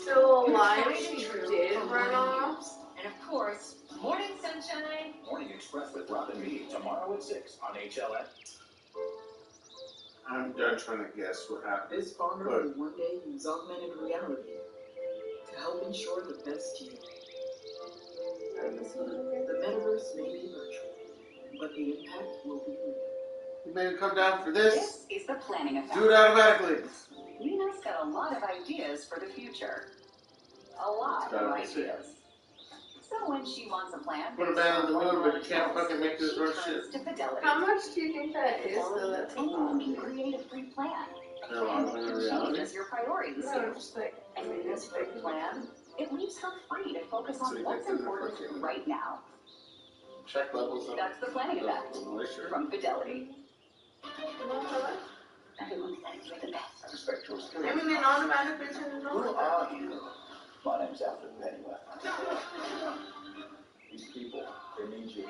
Still alive? She did run off? And of course, Morning Sunshine. Morning Express with Robin Meade tomorrow at 6 on HLN. I'm done trying to guess what happened. This farmer will one day use augmented reality to help ensure the best you. The metaverse may be virtual, but the impact will be real. You made it come down for this? This is the planning effect. Do it automatically. Nina's got a lot of ideas for the future. A lot of ideas. So when she wants a plan, Put a man on the moon, but you can't fucking make this rush shit. to Fidelity. How much do you think that is, though? That's a And lot. you can create a free plan. They're a lot of And it reality. changes your priorities. No, just like, And with this free plan, it leaves her free to focus So on you what's get to the important fucking- right now. Check levels up. That's the planning effect Moisture. from Fidelity. Everyone's thinking you're the best. I suspect yours too. I mean, it automatically turns Who on. are you? My name's Alfred Pennyworth. These people, they need you.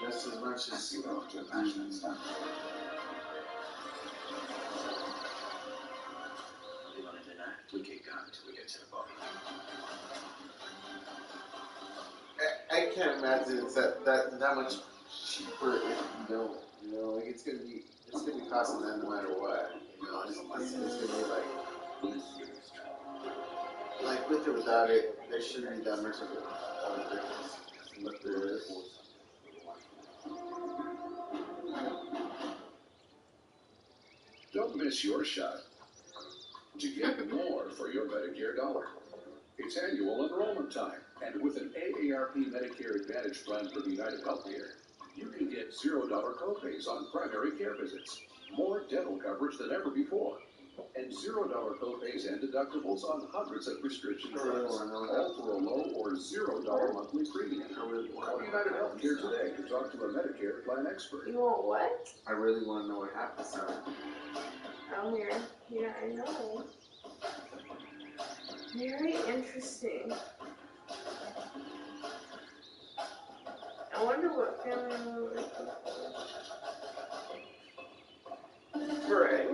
Just as much as You know, to imagine and stuff. What do you want to do now? We keep going until we get to the body. I can't imagine it's that much cheaper if you don't. You know, like it's gonna be costing that no matter what. You know, it's gonna be like with or without it, there shouldn't be that much of a difference. But there is. miss your shot to get more for your Medicare dollar. It's annual enrollment time, and with an AARP Medicare Advantage plan from UnitedHealthcare, you can get $0 copays on primary care visits, more dental coverage than ever before, and $0 copays and deductibles on hundreds of prescription drugs, all for a low or $0 monthly premium. Call UnitedHealthcare today to talk to a Medicare plan expert. You want what? I really want to know what happens to her. Oh, here. Yeah, I know. Very interesting. I wonder what family member. Right.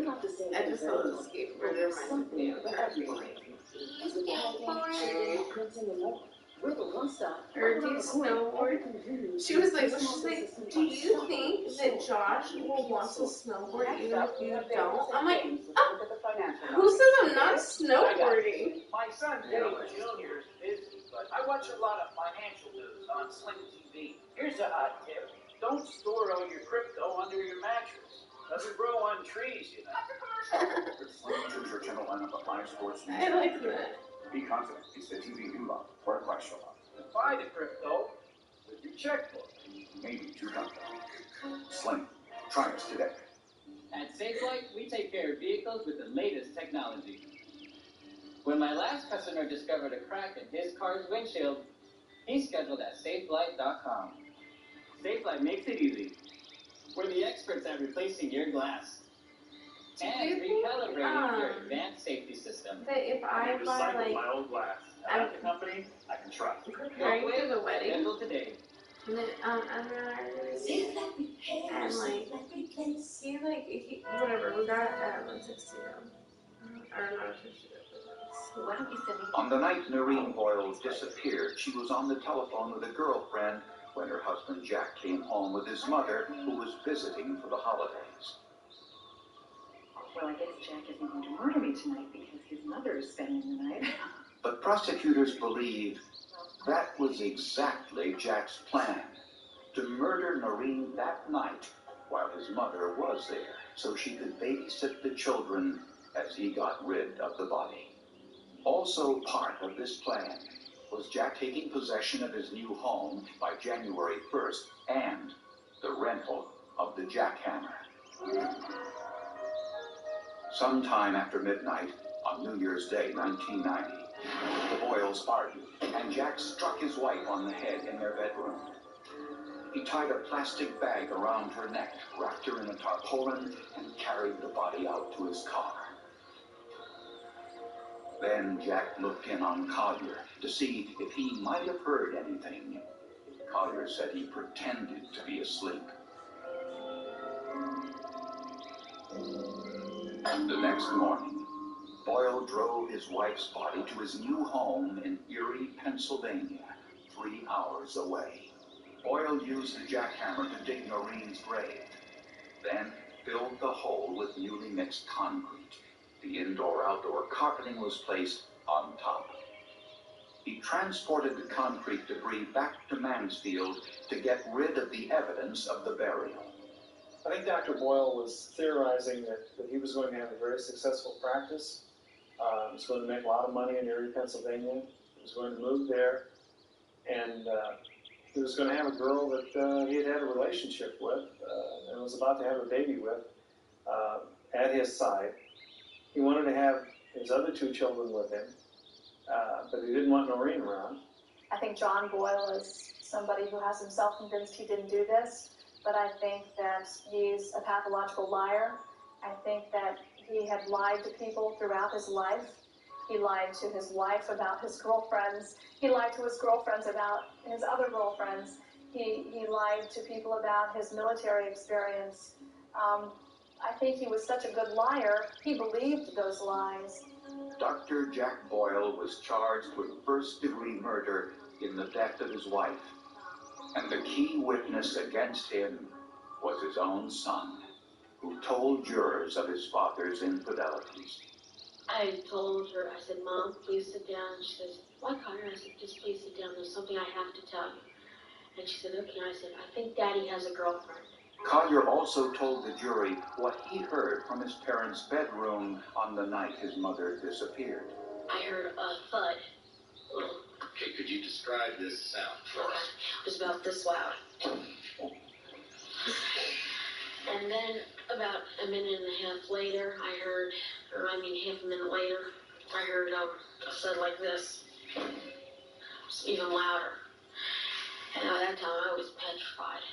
I just saw the skateboarder reminds me of her being We're the one stop. or do you snowboard? She was like, do you think that Josh will want to snowboard even if you don't? I'm like, who says I'm not snowboarding? My son Dave Jr. is busy, but I watch a lot of financial news on Sling TV. Here's a hot tip. Don't store all your crypto under your mattress. Doesn't grow on trees, you know. Choose your channel lineup of live sports news. I like that. Be confident it's the TV you love for a price you'll love. Buy the crypto with your checkbook. Maybe too comfortable. Sling. Try us today. At SafeLight, we take care of vehicles with the latest technology. When my last customer discovered a crack in his car's windshield, he scheduled at SafeLight.com. SafeLight makes it easy. We're the experts at replacing your glass and recalibrating your advanced safety system. That if I buy like my own glass. I'm The company I can trust. preparing for the wedding, Schedule today. and then and like he whatever we got at 160. I don't know if it should. Why don't you send me? On the night Noreen Boyle disappeared, she was on the telephone with a girlfriend when her husband Jack came home with his mother, who was visiting for the holidays. Well, I guess Jack isn't going to murder me tonight because his mother is spending the night. But prosecutors believe that was exactly Jack's plan, to murder Noreen that night while his mother was there, so she could babysit the children as he got rid of the body. Also part of this plan was Jack taking possession of his new home by January 1st and the rental of the jackhammer. Sometime after midnight on New Year's Day, 1990, the Boyles argued, and Jack struck his wife on the head in their bedroom. He tied a plastic bag around her neck, wrapped her in a tarpaulin, and carried the body out to his car. Then Jack looked in on Collier to see if he might have heard anything. Collier said he pretended to be asleep. The next morning, Boyle drove his wife's body to his new home in Erie, Pennsylvania, 3 hours away. Boyle used the jackhammer to dig Noreen's grave, then filled the hole with newly mixed concrete. The indoor-outdoor carpeting was placed on top. He transported the concrete debris back to Mansfield to get rid of the evidence of the burial. I think Dr. Boyle was theorizing that he was going to have a very successful practice. He was going to make a lot of money in Erie, Pennsylvania. He was going to move there, and he was going to have a girl that he had had a relationship with and was about to have a baby with at his side. He wanted to have his other 2 children with him, but he didn't want Noreen around. I think John Boyle is somebody who has himself convinced he didn't do this, but I think that he's a pathological liar. I think that he had lied to people throughout his life. He lied to his wife about his girlfriends. He lied to his girlfriends about his other girlfriends. He lied to people about his military experience. I think he was such a good liar, he believed those lies. Dr. Jack Boyle was charged with first-degree murder in the death of his wife. And the key witness against him was his own son, who told jurors of his father's infidelities. I told her, I said, Mom, please sit down. She says, why, Connor? I said, just please sit down. There's something I have to tell you. And she said, okay. I said, I think Daddy has a girlfriend. Collier also told the jury what he heard from his parents' bedroom on the night his mother disappeared. I heard a thud. Okay, could you describe this sound for us? It was about this loud. And then about a minute and a half later, half a minute later, I heard a thud like this. It was even louder. And at that time, I was petrified.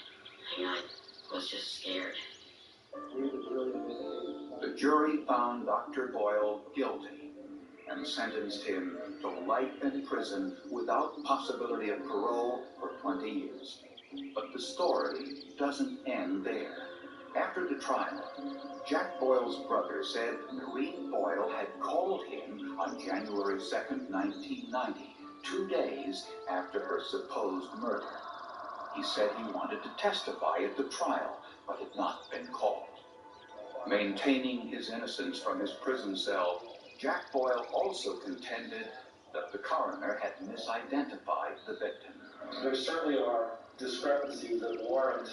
And I was just scared. The jury found Dr. Boyle guilty and sentenced him to life in prison without possibility of parole for 20 years. But the story doesn't end there. After the trial, Jack Boyle's brother said Noreen Boyle had called him on January 2nd, 1990, 2 days after her supposed murder. He said he wanted to testify at the trial, but had not been called. Maintaining his innocence from his prison cell, Jack Boyle also contended that the coroner had misidentified the victim. There certainly are discrepancies that warrant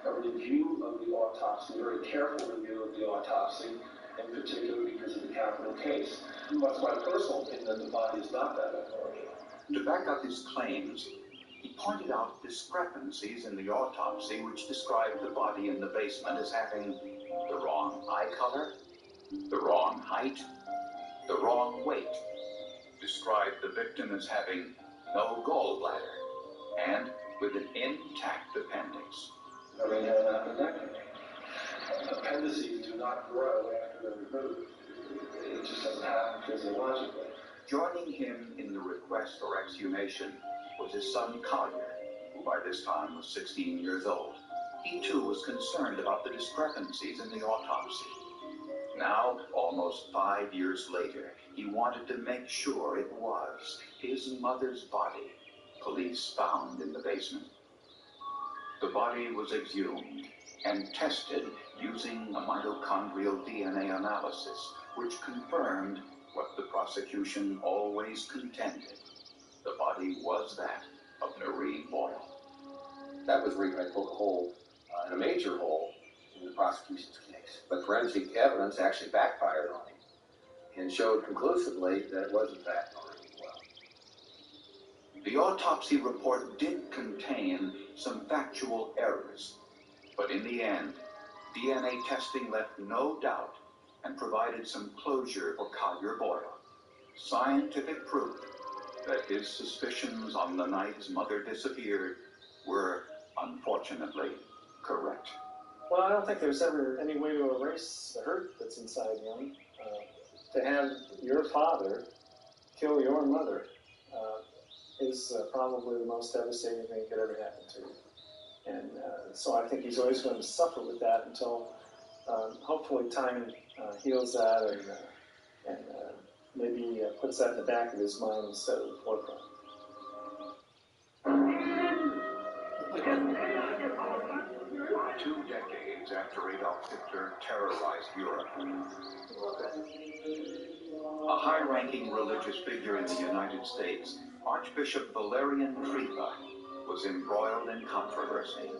a review of the autopsy, a very careful review of the autopsy, in particular because of the capital case. But it's my personal opinion that the body is not that abnormal. To back up his claims, he pointed out discrepancies in the autopsy which described the body in the basement as having the wrong eye color, the wrong height, the wrong weight, described the victim as having no gallbladder, and with an intact appendix. Noreen had an appendectomy. Appendices do not grow after they're removed. It just doesn't happen physiologically. Joining him in the request for exhumation was his son Collier, who by this time was 16 years old. He too was concerned about the discrepancies in the autopsy. Now, almost 5 years later, he wanted to make sure it was his mother's body police found in the basement. The body was exhumed and tested using a mitochondrial DNA analysis, which confirmed what the prosecution always contended. The body was that of Noreen Boyle. That was where you might poke a hole, and a major hole, in the prosecution's case. But forensic evidence actually backfired on him and showed conclusively that it was in fact Noreen Boyle. The autopsy report did contain some factual errors, but in the end, DNA testing left no doubt and provided some closure for Collier Boyle. Scientific proof that his suspicions on the night his mother disappeared were, unfortunately, correct. Well, I don't think there's ever any way to erase the hurt that's inside him. To have your father kill your mother is probably the most devastating thing that could ever happen to you. And so I think he's always going to suffer with that until hopefully time heals that and maybe puts that in the back of his mind instead of the forefront. 2 decades after Adolf Hitler terrorized Europe, a high-ranking religious figure in the United States, Archbishop Valerian Tripa, was embroiled in controversy.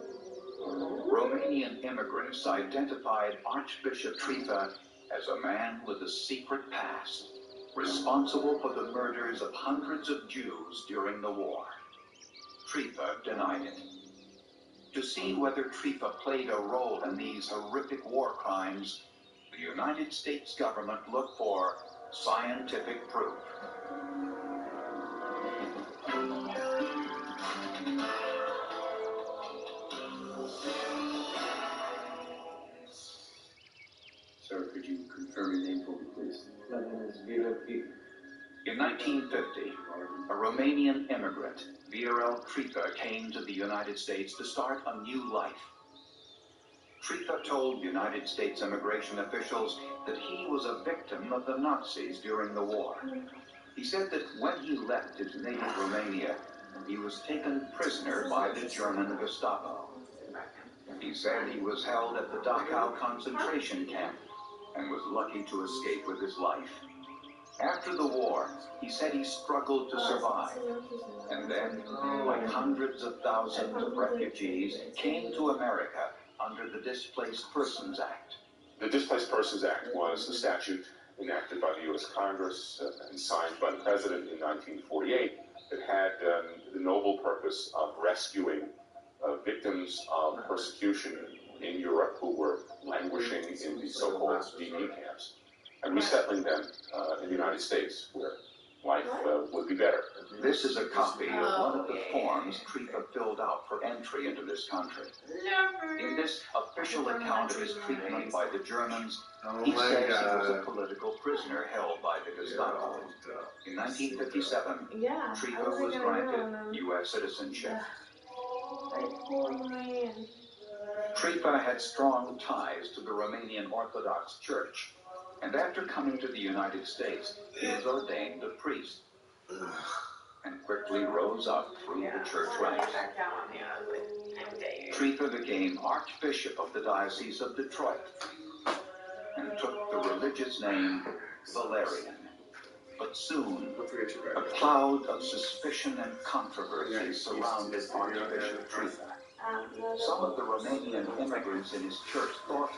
Romanian immigrants identified Archbishop Tripa as a man with a secret past, responsible for the murders of hundreds of Jews during the war. Tripa denied it. To see whether Tripa played a role in these horrific war crimes, the United States government looked for scientific proof. Sir, could you confirm your name for me, please? My name is Viorel. In 1950, a Romanian immigrant, Viorel Tripa, came to the United States to start a new life. Tripa told United States immigration officials that he was a victim of the Nazis during the war. He said that when he left his native Romania, he was taken prisoner by the German Gestapo. He said he was held at the Dachau concentration camp and was lucky to escape with his life. After the war, he said he struggled to survive. And then, like hundreds of thousands of refugees, came to America under the Displaced Persons Act. The Displaced Persons Act was a statute enacted by the U.S. Congress and signed by the President in 1948 that had the noble purpose of rescuing victims of persecution in Europe who were languishing in the so-called DP camps and resettling them in the United States where life would be better. This is a copy of one of the forms Tripa filled out for entry into this country. In this official account of his treatment by the Germans, he says he was a political prisoner held by the Gestapo. In 1957, Tripa was granted U.S. citizenship. Tripa had strong ties to the Romanian Orthodox Church, and after coming to the United States, he was ordained a priest and quickly rose up through the church ranks. Tripa became Archbishop of the Diocese of Detroit and took the religious name Valerian. But soon, a cloud of suspicion and controversy surrounded Archbishop Tripa. Some of the Romanian immigrants in his church thought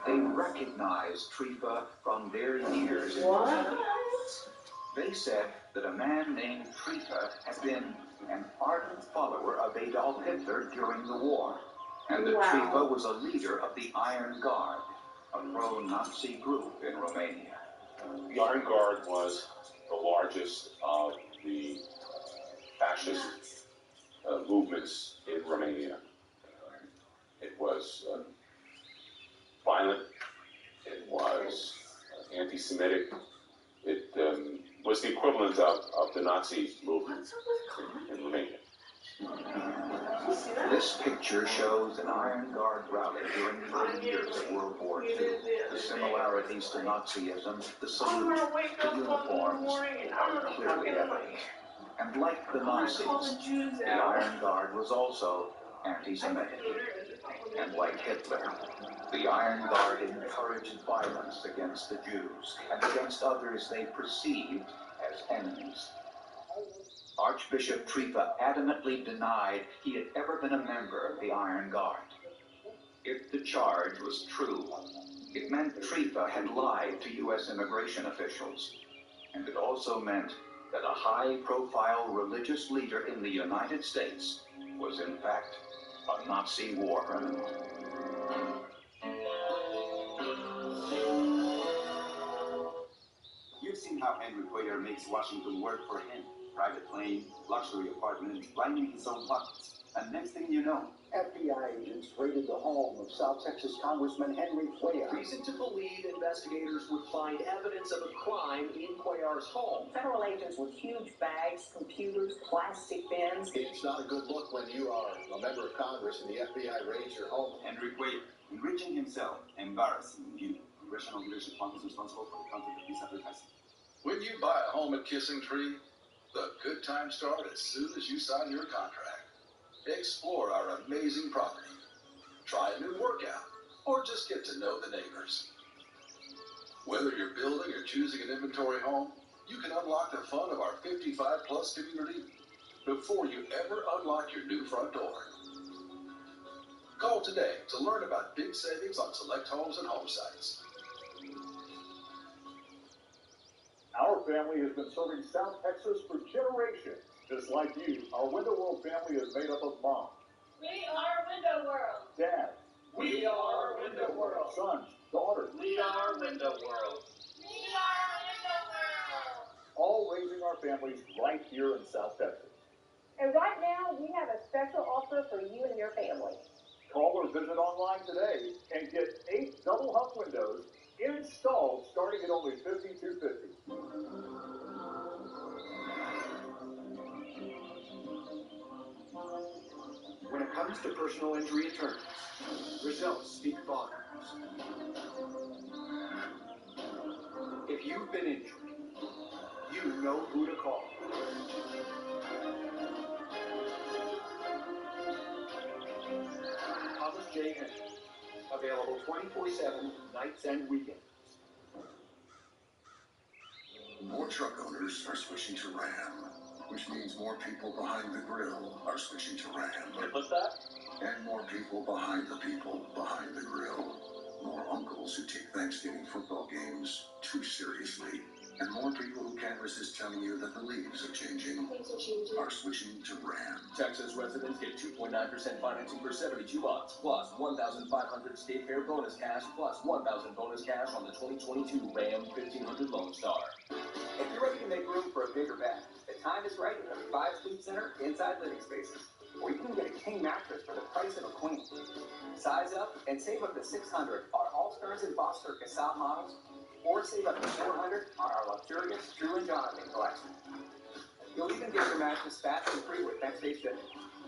they recognized Tripa from their years in Romania. They said that a man named Tripa had been an ardent follower of Adolf Hitler during the war, and that Tripa was a leader of the Iron Guard, a pro-Nazi group in Romania. The Iron Guard was the largest of the fascist movements in Romania. It was violent, it was anti-Semitic, it was the equivalent of the Nazi movement in Romania. This picture shows an Iron Guard rally during the early years of World War II. The similarities to Nazism, the salute, the uniforms are clearly evident. And like the Nazis, the Iron Guard was also anti-Semitic. And like Hitler, the Iron Guard encouraged violence against the Jews and against others they perceived as enemies. Archbishop Tripa adamantly denied he had ever been a member of the Iron Guard. If the charge was true, it meant Tripa had lied to U.S. immigration officials. And it also meant that a high-profile religious leader in the United States was in fact a Nazi war criminal. You've seen how Henry Cuellar makes Washington work for him. Private plane, luxury apartment, lining his own pockets. And next thing you know, FBI agents raided the home of South Texas Congressman Henry Cuellar. Reason to believe investigators would find evidence of a crime in Cuellar's home. Federal agents with huge bags, computers, plastic bins. It's not a good look when you are a member of Congress and the FBI raids your home. Henry Cuellar, enriching himself, embarrassing you. Congressional Leadership Fund is responsible for the content of this advertising. When you buy a home at Kissing Tree, the good times start as soon as you sign your contract. Explore our amazing property. Try a new workout, or just get to know the neighbors. Whether you're building or choosing an inventory home, you can unlock the fun of our 55-plus community before you ever unlock your new front door. Call today to learn about big savings on select homes and home sites. Our family has been serving South Texas for generations. Just like you, our Window World family is made up of mom, We are Window World. dad, We are Window World. sons, daughters, We are Window World. We are Window World. all raising our families right here in South Texas. And right now, we have a special offer for you and your family. Call or visit online today and get 8 double hung windows installed starting at only $5,250. When it comes to personal injury attorneys, results speak volumes. If you've been injured, you know who to call. Thomas J. Henry, available 24/7, nights and weekends. More truck owners are switching to Ram, which means more people behind the grill are switching to Ram. What's that? And more people behind the grill. More uncles who take Thanksgiving football games too seriously. And more people who can't resist telling you that the leaves are changing are switching to Ram. Texas residents get 2.9% financing for 72 months, plus 1,500 state fair bonus cash, plus 1,000 bonus cash on the 2022 Ram 1500 Lone Star. If you're ready to make room for a bigger bed, the time is right at the 5 Sleep Center inside living spaces. Or you can get a king mattress for the price of a queen. Size up and save up to $600 on all Stearns & Foster Casal models, or save up to $400 on our luxurious Drew and Jonathan collection. You'll even get your mattress fast and free with next day shipping.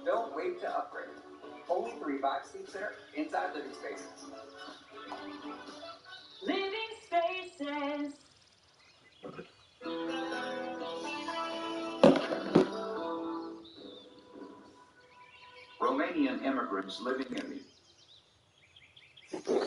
Don't wait to upgrade. Only 5 Sleep Center inside living spaces. Living spaces. Romanian immigrants living in the